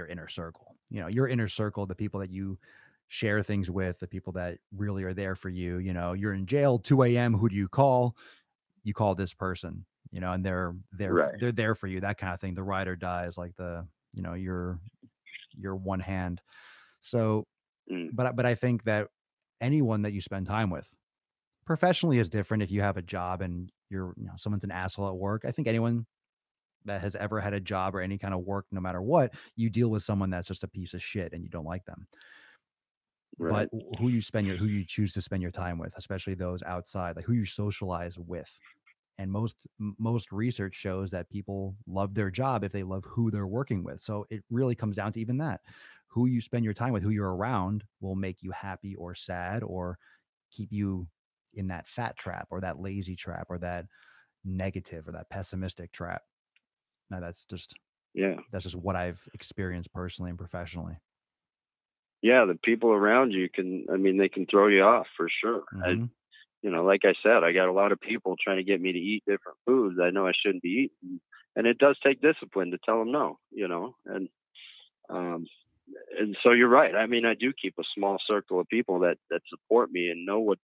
inner circle. Your inner circle, the people that you share things with, the people that really are there for you. You're in jail 2 a.m. Who do you call? You call this person, and Right. they're there for you, that kind of thing. The ride or die is like your one hand. So, Mm, but I think that anyone that you spend time with professionally is different. If you have a job and someone's an asshole at work, I think anyone that has ever had a job or any kind of work, no matter what, you deal with someone that's just a piece of shit and you don't like them. But right. who you choose to spend your time with, especially those outside, like who you socialize with. And most research shows that people love their job if they love who they're working with. So it really comes down to even that. Who you spend your time with, who you're around will make you happy or sad or keep you in that fat trap or that lazy trap or that negative or that pessimistic trap. Now Yeah. that's just what I've experienced personally and professionally. Yeah. The people around you I mean, they can throw you off for sure. Mhm. Like I said, I got a lot of people trying to get me to eat different foods I know I shouldn't be eating. And it does take discipline to tell them no. Um, and so you're right. I mean, I do keep a small circle of people that support me and know what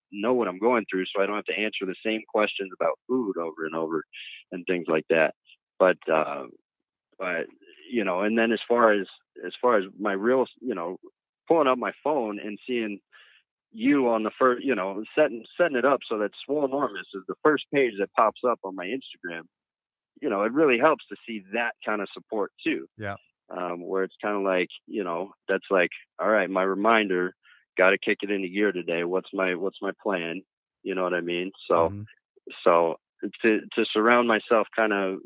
I'm going through, so I don't have to answer the same questions about food over and over and things like that. But but and then as far as my real, pulling up my phone and seeing you on the first, setting it up so that Swolenormous is the first page that pops up on my Instagram. It really helps to see that kind of support too, Yeah. where it's kind of like, that's like, all right, my reminder, got to kick it into gear today. What's my plan? You know what I mean? So Mhm. so to surround myself kind of,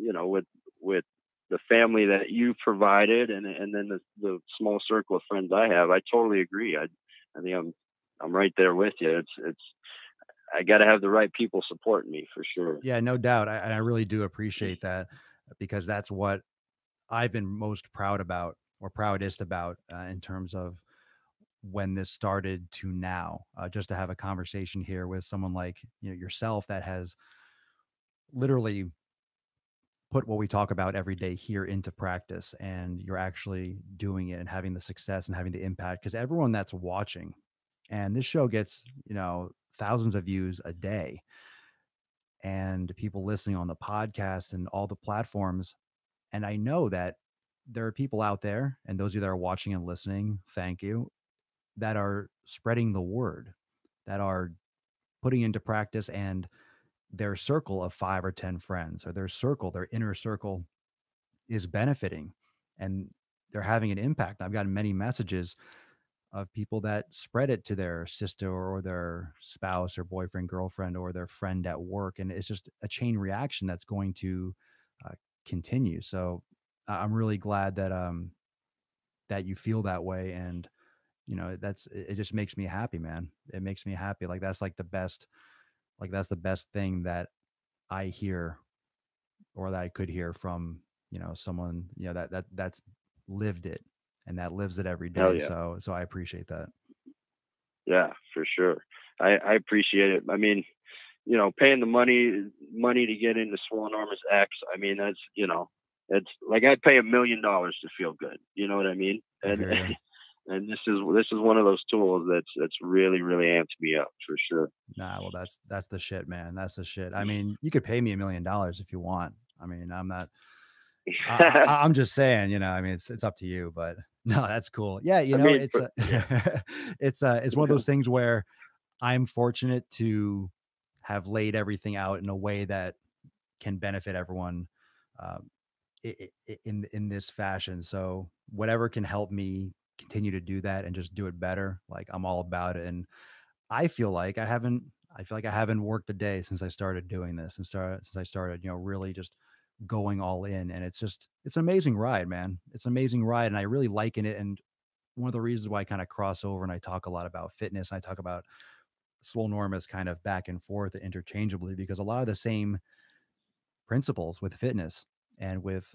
with the family that you provided, and then the small circle of friends I have, I totally agree. I think I'm I'm right there with you. I got to have the right people supporting me for sure. Yeah, no doubt. I really do appreciate that because that's what I've been most proud about or proudest about in terms of when this started to now. Just to have a conversation here with someone like yourself that has literally put what we talk about every day here into practice, and you're actually doing it and having the success and having the impact, because everyone that's watching, and this show gets thousands of views a day, and people listening on the podcast and all the platforms. And I know that there are people out there, and those of you that are watching and listening, thank you, that are spreading the word, that are putting into practice, and their circle of 5 or 10 friends, or their circle, their inner circle, is benefiting, and they're having an impact. I've gotten many messages of people that spread it to their sister or their spouse or boyfriend, girlfriend, or their friend at work. And it's just a chain reaction that's going to uh, continue. So I'm really glad that you feel that way. And, it just makes me happy, man. It makes me happy. Like that's the best thing that I hear, or that I could hear from, someone, that's lived it and that lives it every Hell day. yeah. So I appreciate that. Yeah, for sure. I appreciate it. I mean, paying the money to get into Swolenormous X. I mean, it's like I'd pay $1 million to feel good. You know what I mean? I And hear you. and this is one of those tools that's really really amped me up for sure. Nah, well, that's the shit, man. That's the shit. I mean, you could pay me $1 million if you want. I mean, I'm not. I'm just saying, I mean, it's up to you, but no, that's cool. Yeah, I mean, it's for, yeah, it's one of those things where I'm fortunate to have laid everything out in a way that can benefit everyone, um, in this fashion. So whatever can help me continue to do that and just do it better, like I'm all about it. And I feel like I haven't worked a day since I started doing this, and since I started, really just going all in. And it's an amazing ride, man. It's an amazing ride, and I really liken it. And one of the reasons why I kind of cross over and I talk a lot about fitness, and I talk about Swolenormous kind of back and forth interchangeably, because a lot of the same principles with fitness and with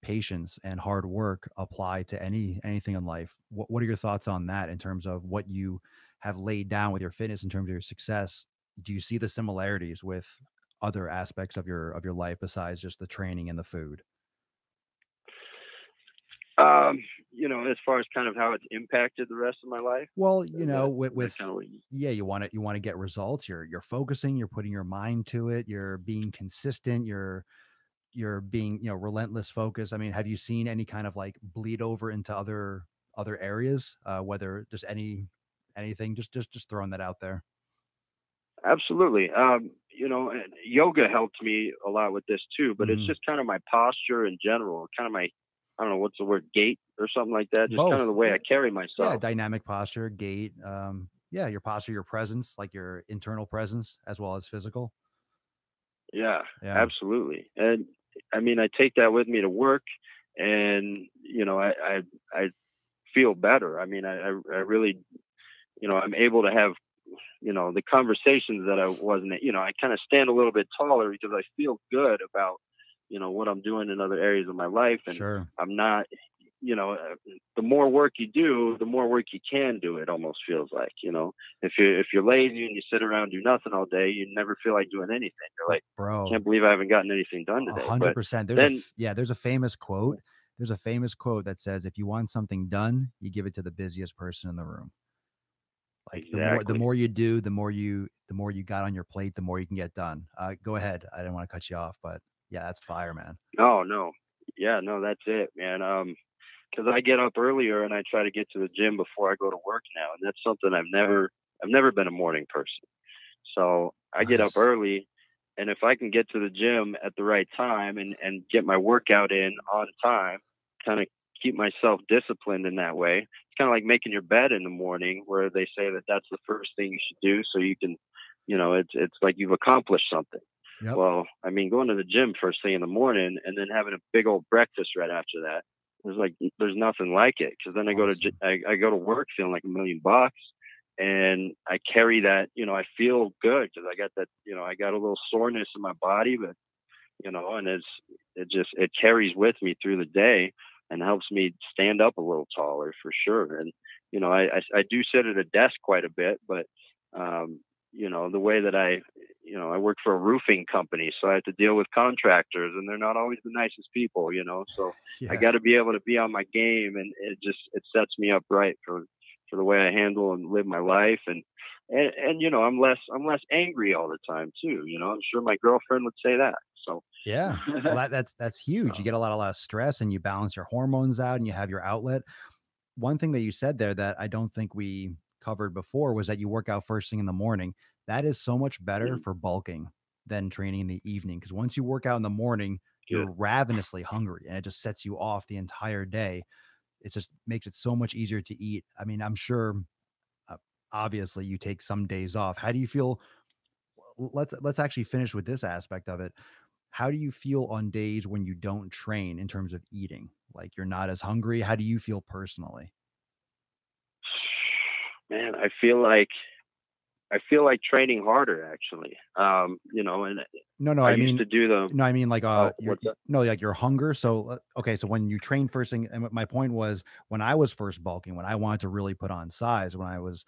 patience and hard work apply to anything in life. What are your thoughts on that in terms of what you have laid down with your fitness in terms of your success? Do you see the similarities with other aspects of your life besides just the training and the food? um, as far as kind of how it's impacted the rest of my life, Well, is that kind of what yeah, you want to get results. You're focusing, you're putting your mind to it, you're being consistent, you're being, relentless focus. I mean, have you seen any kind of like bleed over into other areas? Whether just anything, just throwing that out there. Absolutely. And yoga helped me a lot with this too, but it's Mhm. just kind of my posture in general, kind of my, I don't know, what's the word, gait or something like that. Just kind of Both. the way I Yeah. carry Yeah, myself. dynamic posture, gait, yeah, your posture, your presence, like your internal presence as well as physical. Yeah, Yeah. absolutely. And I mean, I take that with me to work, and I feel better. I mean, I really, I'm able to have, the conversations that I wasn't. I kind of stand a little bit taller because I feel good about, what I'm doing in other areas of my life, and Sure. I'm not. The more work you do, the more work you can do. It almost feels like, if you're lazy and you sit around and do nothing all day, you never feel like doing anything. You're like, Bro, can't believe I haven't gotten anything done today. But 100%. then, There's a famous quote. There's a famous quote that says, if you want something done, you give it to the busiest person in the room. Like the exactly. more you do, the more you got on your plate, the more you can get done. Go ahead. I didn't want to cut you off, but yeah, that's fire, man. Oh no, yeah, no, that's it, man. Because I get up earlier and I try to get to the gym before I go to work now, and that's something I've never been a morning person. So I get up Nice. early, and if I can get to the gym at the right time and get my workout in on time, kind of keep myself disciplined in that way. It's kind of like making your bed in the morning, where they say that that's the first thing you should do, so you can, it's like you've accomplished something. Yep. Well, I mean, going to the gym first thing in the morning and then having a big old breakfast right after that, there's nothing like it. Because then I go to Awesome. I go to work feeling like $1 million, and I carry that. I feel good because I got that. I got a little soreness in my body, but and it carries with me through the day and helps me stand up a little taller for sure. And I do sit at a desk quite a bit, but the way that I work for a roofing company, so I have to deal with contractors, and they're not always the nicest people. So I Yeah. got to be able to be on my game, and it sets me up right for the way I handle and live my life. And I'm less angry all the time too. I'm sure my girlfriend would say that. So Yeah. Well, that's huge. You uh, get a lot of less stress and you balance your hormones out and you have your outlet. One thing that you said there that I don't think we covered before was that you work out first thing in the morning. That is so much better mm, for bulking than training in the evening because once you work out in the morning, good. you're ravenously hungry and it just sets you off the entire day. It just makes it so much easier to eat. I mean, I'm sure uh, obviously you take some days off. How do you feel? Let's actually finish with this aspect of it. How do you feel on days when you don't train in terms of eating? Like you're not as hungry? How do you feel personally? Man, I feel like training harder actually. And No, no, I I used mean to do the no, I mean like, your what's that? no, like your hunger. So, okay, so when you train first thing and my point was when I was first bulking, when I wanted to really put on size, when I was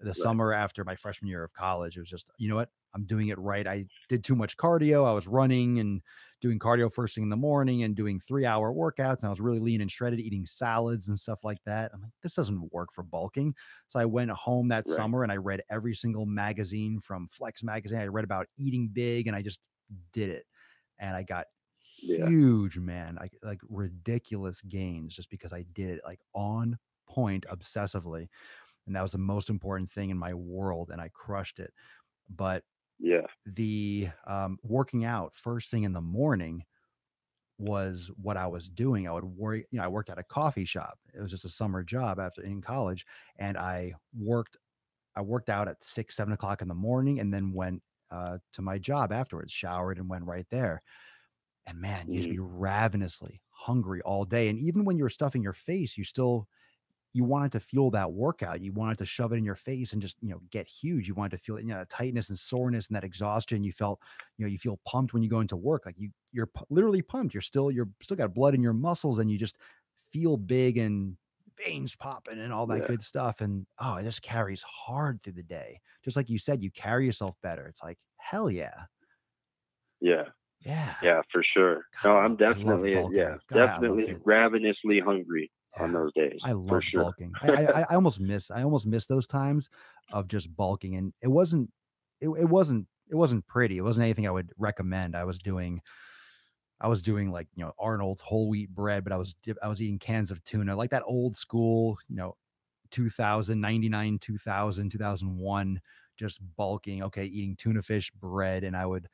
the Right, summer after my freshman year of college, it was just, you know what? I'm doing it right. I did too much cardio. I was running and doing cardio first thing in the morning and doing 3-hour workouts. And I was really lean and shredded, eating salads and stuff like that. I'm like, this doesn't work for bulking. So I went home that right, summer and I read every single magazine from Flex magazine. I read about eating big and I just did it, and I got yeah, huge, man, like ridiculous gains just because I did it like on point obsessively, and that was the most important thing in my world, and I crushed it. But yeah, the working out first thing in the morning was what I was doing. I would worry, I worked at a coffee shop. It was just a summer job after in college, and I worked out at 6, 7 o'clock in the morning, and then went to my job afterwards, showered, and went right there. And man, you just mhm, be ravenously hungry all day. And even when you're stuffing your face, you wanted to feel that workout. You wanted to shove it in your face and just, get huge. You wanted to feel, that tightness and soreness and that exhaustion. You felt, you feel pumped when you go into work. Like literally pumped. You're still got blood in your muscles and you just feel big and veins popping and all that yeah, good stuff. And oh, it just carries hard through the day. Just like you said, you carry yourself better. It's like, hell yeah. yeah, Yeah. yeah, for sure. God, No, I I'm love I loved definitely, yeah, bulking. God, I loved definitely it. ravenously hungry on Yeah. those days I for loved sure. bulking. I almost miss those times of just bulking, and it wasn't pretty. It wasn't anything I would recommend. I was doing like, Arnold's whole wheat bread, but I was eating cans of tuna, like that old school, 2000, 2000, 2001, just bulking, okay, eating tuna fish bread, and I would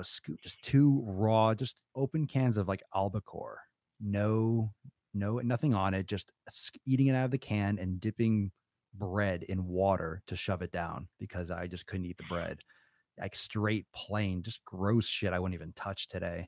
scoop just 2 raw, just open cans of, like, albacore. No nothing on it, just eating it out of the can and dipping bread in water to shove it down because I just couldn't eat the bread. Like, straight plain, just gross shit I wouldn't even touch today.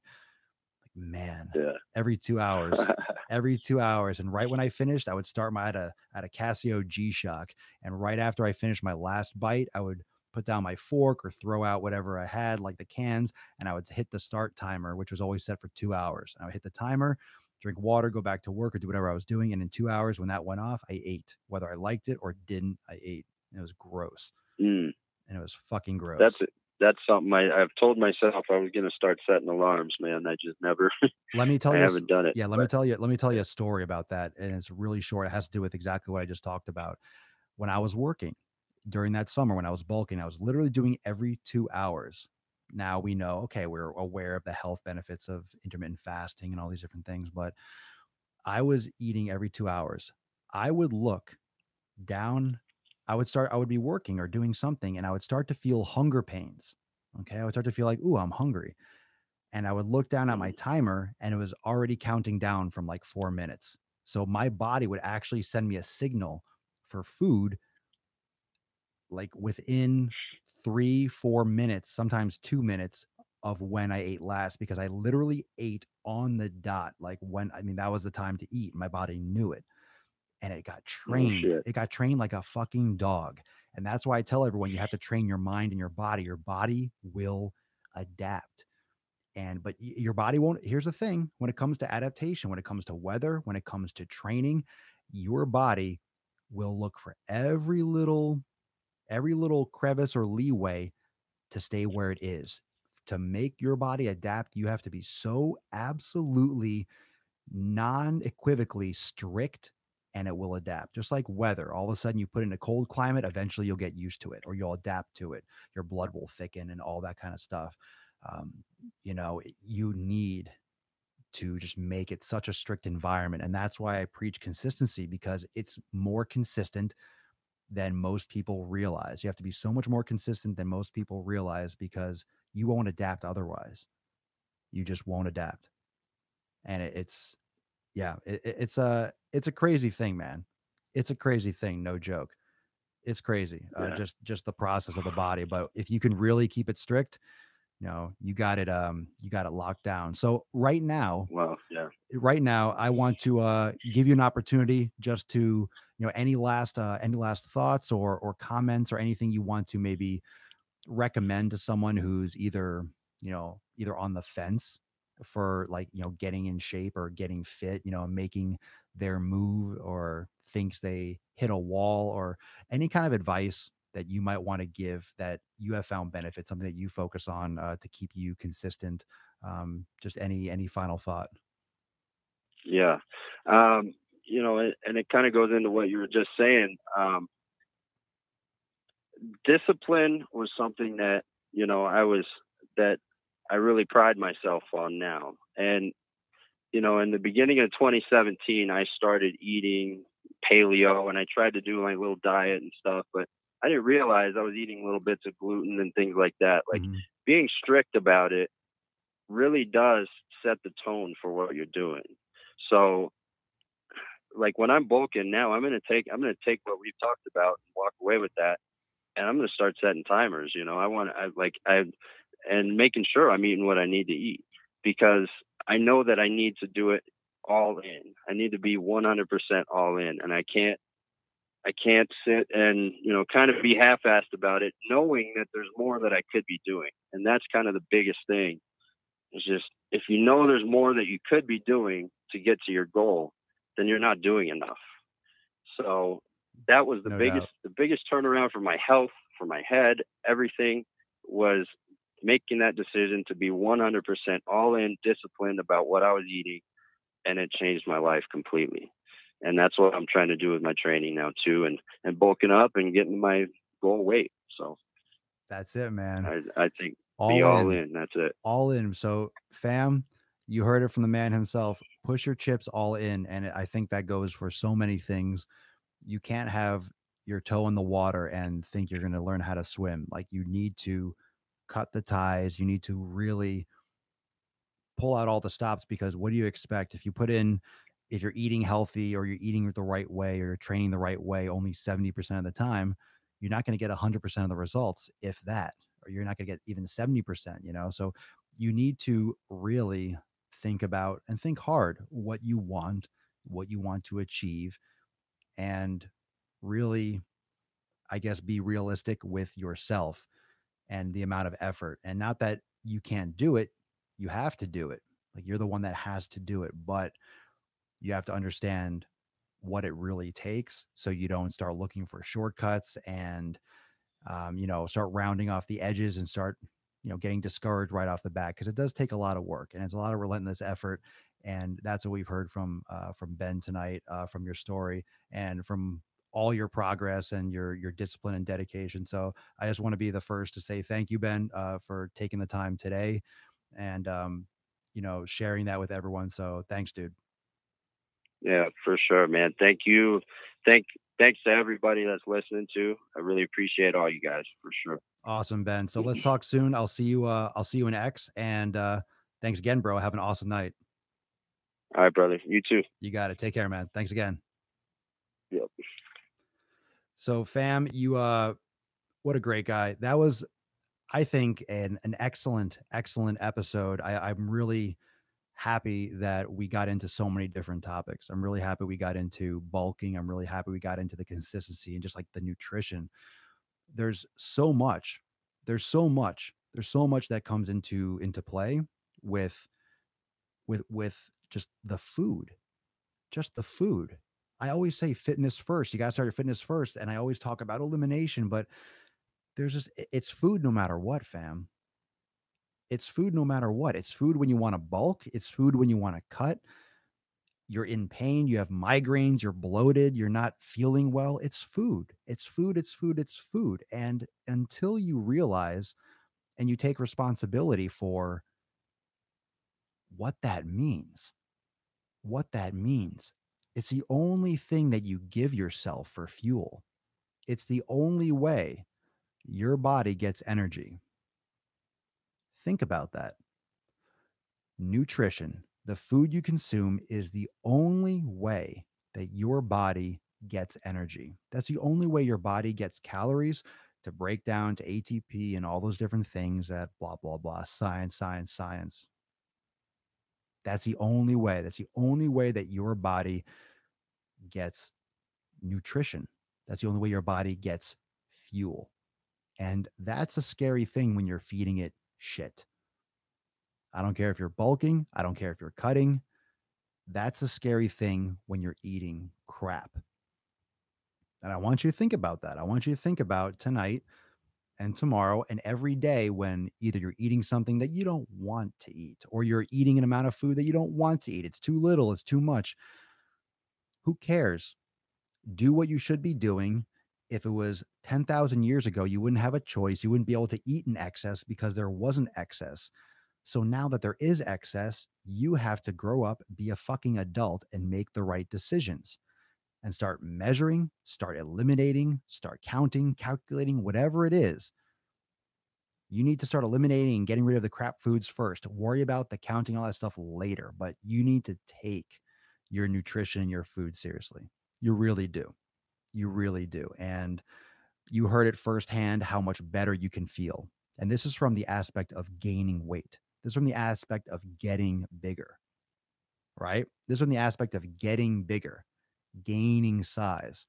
Like, man, Yeah. every 2 hours, every 2 hours, and right when I finished, I would start my at a Casio G-Shock, and right after I finished my last bite, I would put down my fork or throw out whatever I had, like the cans, and I would hit the start timer, which was always set for 2 hours. I would hit the timer, drink water, go back to work, or do whatever I was doing, and in 2 hours, when that went off, I ate. Whether I liked it or didn't, I ate. And it was gross, Mm, and it was fucking that's gross. it. That's something I've told myself I was gonna start setting alarms, man. I just never Let me tell I you s haven't done it, Yeah, let me but tell you let me tell yeah. you a story about that, and it's really short. It has to do with exactly what I just talked about. When I was working during that summer, when I was bulking, I was literally doing every 2 hours. Now we know, okay, we're aware of the health benefits of intermittent fasting and all these different things, but I was eating every 2 hours. I would look down, I would be working or doing something, and I would start to feel hunger pains, okay? I would start to feel like, "Ooh, I'm hungry." And I would look down at my Mhm. timer and it was already counting down from like 4 minutes. So my body would actually send me a signal for food like within 3, 4 minutes, sometimes 2 minutes of when I ate last because I literally ate on the dot. Like when I mean, that was the time to eat. My body knew it. and it got Oh trained. shit. It got trained like a fucking dog. And that's why I tell everyone you have to train your mind and your body. Your body will adapt. And but your body won't. Here's the thing: when it comes to adaptation, when it comes to weather, when it comes to training, your body will look for every little crevice or leeway to stay where it is. To make your body adapt, you have to be so absolutely non-equivocally strict, and it will adapt. Just like weather. All of a sudden you put in a cold climate, eventually you'll get used to it or you'll adapt to it. Your blood will thicken and all that kind of stuff. Um, you need to just make it such a strict environment. And that's why I preach consistency, because it's more consistent than most people realize. You have to be so much more consistent than most people realize, because you won't adapt otherwise. You just won't adapt. And it's yeah, it's a crazy thing, man. It's a crazy thing, no joke. It's crazy. Yeah. Just the process of the body. But if you can really keep it strict, you got it locked down. So Well, yeah. right now, I want to give you an opportunity just to, any last thoughts or comments or anything you want to maybe recommend to someone who's either on the fence for, like, getting in shape or getting fit, making their move, or thinks they hit a wall, or any kind of advice that you might want to give that you have found benefit, something that you focus on to keep you consistent. Just any final thought. Yeah. And it kind of goes into what you were just saying. Discipline was something that, that I really pride myself on now. And, in the beginning of 2017, I started eating paleo and I tried to do my little diet and stuff, but I didn't realize I was eating little bits of gluten and things like that. Like, Mhm. being strict about it really does set the tone for what you're doing. So, like, when I'm bulking now, I'm gonna take what we've talked about and walk away with that, and I'm gonna start setting timers. And making sure I'm eating what I need to eat, because I know that I need to do it all in. I need to be 100% all in, and I can't sit and, kind of be half-assed about it, knowing that there's more that I could be doing. And that's kind of the biggest thing. Is just, if you know there's more that you could be doing to get to your goal, then you're not doing enough. So that was the No biggest doubt. the biggest turnaround for my health, for my head, everything, was making that decision to be 100% all in, disciplined about what I was eating, and it changed my life completely. And that's what I'm trying to do with my training now too, and bulking up and getting my goal weight. So That's it, man. I think be All all in. in. That's it. All in. So, fam, you heard it from the man himself. Push your chips all in. And I think that goes for so many things. You can't have your toe in the water and think you're going to learn how to swim. Like, you need to cut the ties. You need to really pull out all the stops, because what do you expect if you're eating healthy, or you're eating the right way, or you're training the right way only 70% of the time, you're not going to get 100% of the results, if that, or you're not going to get even 70%. So you need to really think about and think hard what you want to achieve, and really, I guess, be realistic with yourself and the amount of effort. And not that you can't do it, you have to do it. Like, you're the one that has to do it, but you have to understand what it really takes, so you don't start looking for shortcuts and start rounding off the edges and start, getting discouraged right off the bat, because it does take a lot of work and it's a lot of relentless effort. And that's what we've heard from Ben tonight, from your story and from all your progress and your discipline and dedication. So I just want to be the first to say thank you, Ben, for taking the time today and sharing that with everyone. So thanks, dude. Yeah, for sure, man. Thank you. Thank Thanks to everybody that's listening too. I really appreciate all you guys, for sure. Awesome, Ben. So let's talk soon. I'll see you in X, and thanks again, bro. Have an awesome night. All right, brother. You too. You got it. Take care, man. Thanks again. Yep. So, fam, what a great guy. That was, I think, an excellent episode. I'm really happy that we got into so many different topics. I'm really happy we got into bulking. I'm really happy we got into the consistency and just like the nutrition. There's so much. There's so much. There's so much that comes into play with with just the food. Just the food. I always say fitness first. You got to start your fitness first, and I always talk about elimination, but there's just it's food no matter what, fam. It's food no matter what. It's food when you want to bulk, it's food when you want to cut. You're in pain, you have migraines, you're bloated, you're not feeling well. It's food. It's food, it's food, it's food. And until you realize and you take responsibility for what that means, what that means, it's the only thing that you give yourself for fuel. It's the only way your body gets energy. Think about that. Nutrition, the food you consume, is the only way that your body gets energy. That's the only way your body gets calories to break down to ATP and all those different things that blah, blah, blah, science, science, science. That's the only way. That's the only way that your body gets nutrition. That's the only way your body gets fuel. And that's a scary thing when you're feeding it shit. I don't care if you're bulking, I don't care if you're cutting. That's a scary thing when you're eating crap. And I want you to think about that. I want you to think about tonight and tomorrow and every day when either you're eating something that you don't want to eat or you're eating an amount of food that you don't want to eat. It's too little, it's too much. Who cares? Do what you should be doing. If it was 10,000 years ago, you wouldn't have a choice. You wouldn't be able to eat in excess because there wasn't excess. So now that there is excess, you have to grow up, be a fucking adult, and make the right decisions and start measuring, start eliminating, start counting, calculating, whatever it is. You need to start eliminating and getting rid of the crap foods first. Worry about the counting, all that stuff later, but you need to take your nutrition and your food seriously. You really do. You really do. And you heard it firsthand how much better you can feel. And this is from the aspect of gaining weight. This is from the aspect of getting bigger, right? This is from the aspect of getting bigger, gaining size.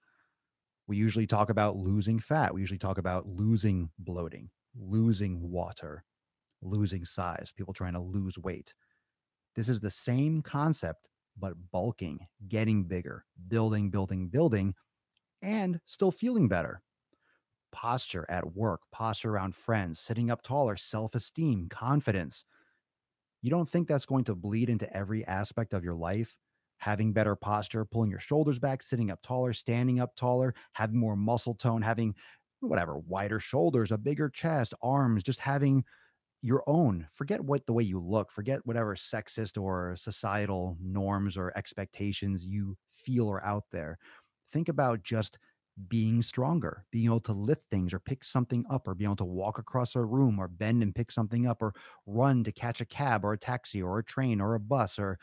We usually talk about losing fat. We usually talk about losing bloating, losing water, losing size, people trying to lose weight. This is the same concept, but bulking, getting bigger, building, building, building, and still feeling better. Posture at work, posture around friends, sitting up taller, self esteem, confidence. You don't think that's going to bleed into every aspect of your life? Having better posture, pulling your shoulders back, sitting up taller, standing up taller, having more muscle tone, having whatever, wider shoulders, a bigger chest, arms, just having your own. Forget what the way you look, forget whatever sexist or societal norms or expectations you feel are out there. Think about just being stronger, being able to lift things or pick something up, or being able to walk across a room or bend and pick something up, or run to catch a cab or a taxi or a train or a bus, or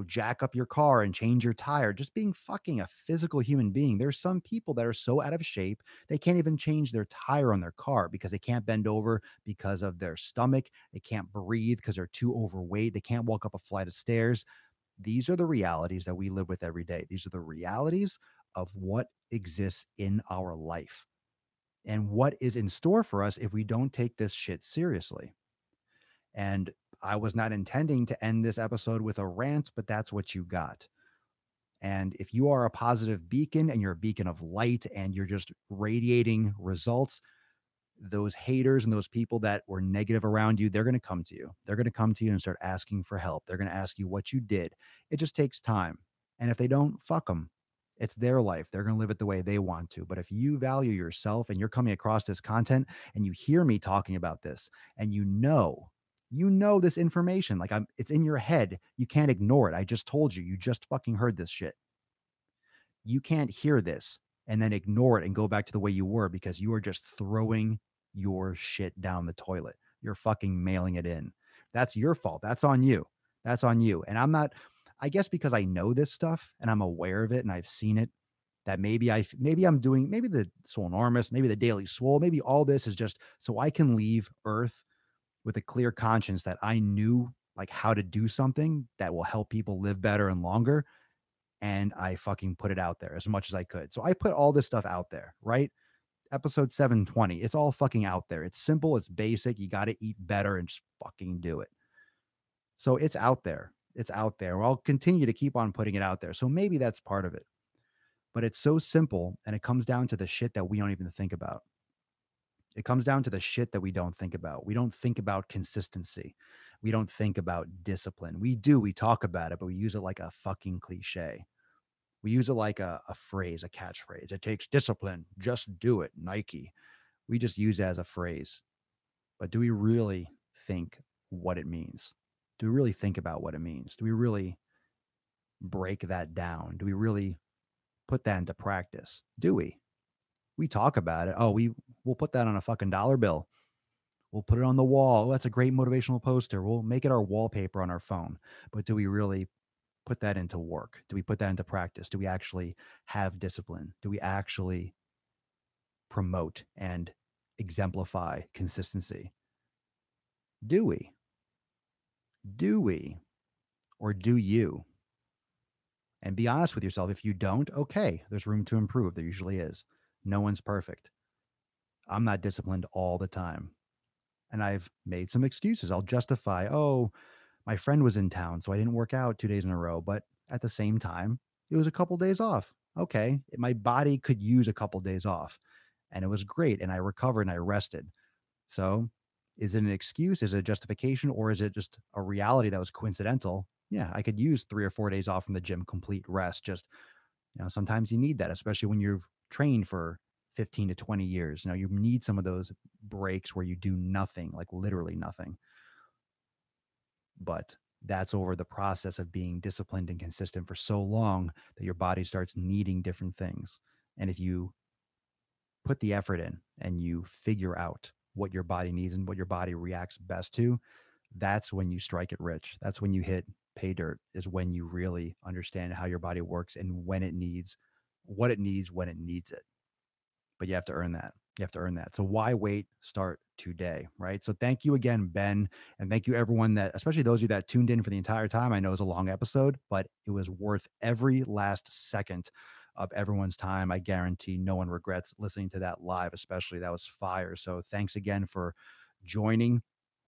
jack up your car and change your tire, just being fucking a physical human being. There's some people that are so out of shape, they can't even change their tire on their car because they can't bend over because of their stomach. They can't breathe because they're too overweight. They can't walk up a flight of stairs. These are the realities that we live with every day. These are the realities of what exists in our life and what is in store for us if we don't take this shit seriously. And I was not intending to end this episode with a rant, but that's what you got. And if you are a positive beacon and you're a beacon of light and you're just radiating results, those haters and those people that were negative around you, they're going to come to you. They're going to come to you and start asking for help. They're going to ask you what you did. It just takes time. And if they don't, fuck them. It's their life. They're going to live it the way they want to. But if you value yourself and you're coming across this content and you hear me talking about this and you know this information, like it's in your head, you can't ignore it. I just told you, you just fucking heard this shit. You can't hear this and then ignore it and go back to the way you were because you are just throwing your shit down the toilet. You're fucking mailing it in. That's your fault. That's on you. That's on you. And I'm not, I guess because I know this stuff and I'm aware of it and I've seen it, that maybe I'm doing maybe the Swolenormous, maybe the Daily Swole, maybe all this is just so I can leave Earth with a clear conscience that I knew like how to do something that will help people live better and longer. And I fucking put it out there as much as I could. So I put all this stuff out there, right? Episode 720. It's all fucking out there. It's simple, it's basic. You got to eat better and just fucking do it. So it's out there. It's out there. I'll continue to keep on putting it out there. So maybe that's part of it. But it's so simple and it comes down to the shit that we don't even think about. It comes down to the shit that we don't think about. We don't think about consistency. We don't think about discipline. We do, we talk about it, but we use it like a fucking cliche. We use it like a phrase, a catchphrase. It takes discipline. Just do it, Nike. We just use it as a phrase. But do we really think what it means? Do we really think about what it means? Do we really break that down? Do we really put that into practice? Do we? We talk about it. Oh, we'll put that on a fucking dollar bill. We'll put it on the wall. Oh, that's a great motivational poster. We'll make it our wallpaper on our phone. But do we really put that into work? Do we put that into practice? Do we actually have discipline? Do we actually promote and exemplify consistency? Do we? Do we? Or do you? And be honest with yourself. If you don't, okay, there's room to improve. There usually is. No one's perfect. I'm not disciplined all the time. And I've made some excuses. I'll justify, oh, my friend was in town, so I didn't work out 2 days in a row. But at the same time, it was a couple days off. Okay. My body could use a couple days off. And it was great. And I recovered and I rested. So is it an excuse? Is it a justification? Or is it just a reality that was coincidental? Yeah, I could use 3 or 4 days off from the gym, complete rest. Just, sometimes you need that, especially when you've trained for 15 to 20 years. You need some of those breaks where you do nothing, like literally nothing. But that's over the process of being disciplined and consistent for so long that your body starts needing different things. And if you put the effort in and you figure out what your body needs and what your body reacts best to, that's when you strike it rich. That's when you hit pay dirt, is when you really understand how your body works and when it needs what it needs when it needs it. But you have to earn that. You have to earn that. So why wait? Start today, right? So thank you again, Ben, and thank you everyone that, especially those of you that tuned in for the entire time. I know it was a long episode, but it was worth every last second of everyone's time. I guarantee no one regrets listening to that live, especially that was fire. So thanks again for joining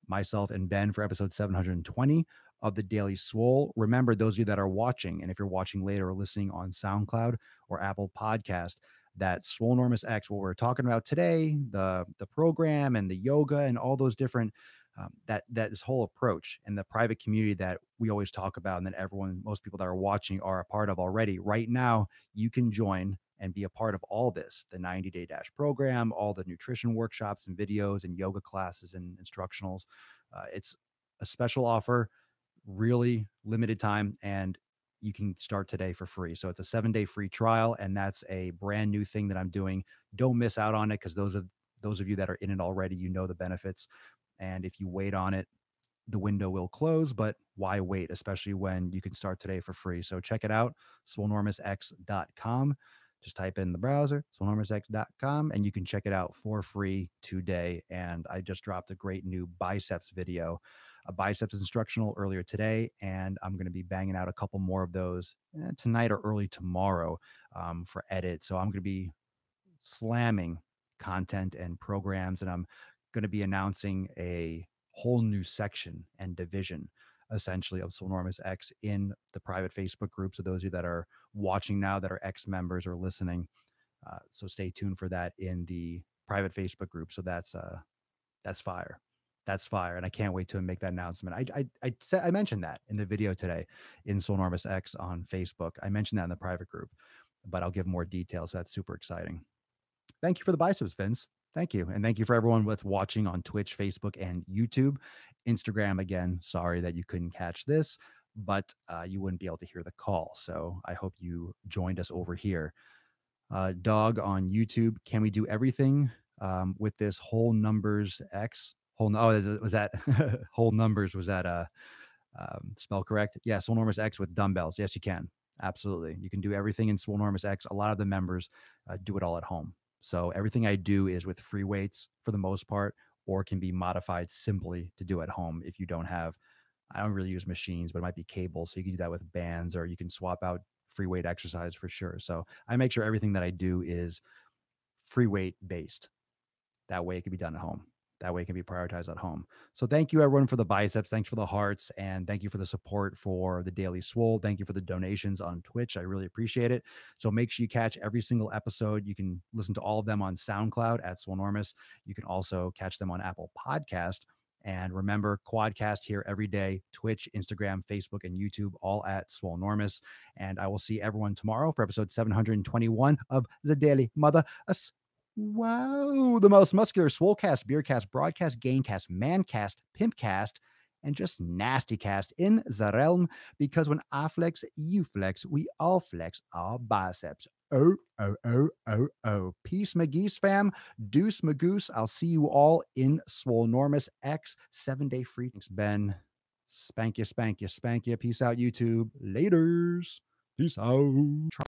myself and Ben for episode 720 of the Daily Swole. Remember, those of you that are watching, and if you're watching later or listening on SoundCloud or Apple Podcast, that Swolenormous X, what we're talking about today, the program and the yoga and all those different that this whole approach and the private community that we always talk about, and that most people that are watching are a part of already. Right now, you can join and be a part of all this, the 90-day dash program, all the nutrition workshops and videos and yoga classes and instructionals. It's a special offer, really limited time, and you can start today for free. So it's a 7-day free trial, and that's a brand new thing that I'm doing. Don't miss out on it, because those of you that are in it already, the benefits. And if you wait on it, the window will close, but why wait, especially when you can start today for free? So check it out, swolenormousx.com. Just type in the browser, swolenormousx.com, and you can check it out for free today. And I just dropped a great new biceps video, a biceps instructional earlier today, and I'm going to be banging out a couple more of those tonight or early tomorrow for edit. So I'm going to be slamming content and programs, and I'm going to be announcing a whole new section and division essentially of Swolenormous X in the private Facebook group. So those of you that are watching now that are X members or listening, so stay tuned for that in the private Facebook group. So that's fire. That's fire. And I can't wait to make that announcement. I mentioned that in the video today in Swolenormous X on Facebook. I mentioned that in the private group, but I'll give more details. That's super exciting. Thank you for the biceps, Vince. Thank you. And thank you for everyone that's watching on Twitch, Facebook, and YouTube. Instagram, again, sorry that you couldn't catch this, but you wouldn't be able to hear the call. So I hope you joined us over here. Dog on YouTube, can we do everything with this whole numbers X? Was that whole numbers? Was that spell correct? Yeah, Swolenormous X with dumbbells. Yes, you can. Absolutely. You can do everything in Swolenormous X. A lot of the members do it all at home. So everything I do is with free weights for the most part, or can be modified simply to do at home if you don't have I don't really use machines, but it might be cable. So you can do that with bands, or you can swap out free weight exercise for sure. So I make sure everything that I do is free weight based. That way it can be done at home. That way it can be prioritized at home. So thank you everyone for the biceps. Thanks for the hearts. And thank you for the support for the Daily Swole. Thank you for the donations on Twitch. I really appreciate it. So make sure you catch every single episode. You can listen to all of them on SoundCloud at Swolenormous. You can also catch them on Apple Podcast. And remember, Quadcast here every day, Twitch, Instagram, Facebook, and YouTube, all at Swolenormous. And I will see everyone tomorrow for episode 721 of The Daily Mother. Wow, the most muscular Swolecast, Beercast, Broadcast, Gaincast, Mancast, Pimpcast, and just nasty cast in the realm. Because when I flex, you flex, we all flex our biceps. Oh, oh, oh, oh, oh. Peace, McGee's fam. Deuce, Magoose. I'll see you all in Swolenormous X 7-day free. Thanks, Ben. Spank you, spank you, spank you. Peace out, YouTube. Laters. Peace out.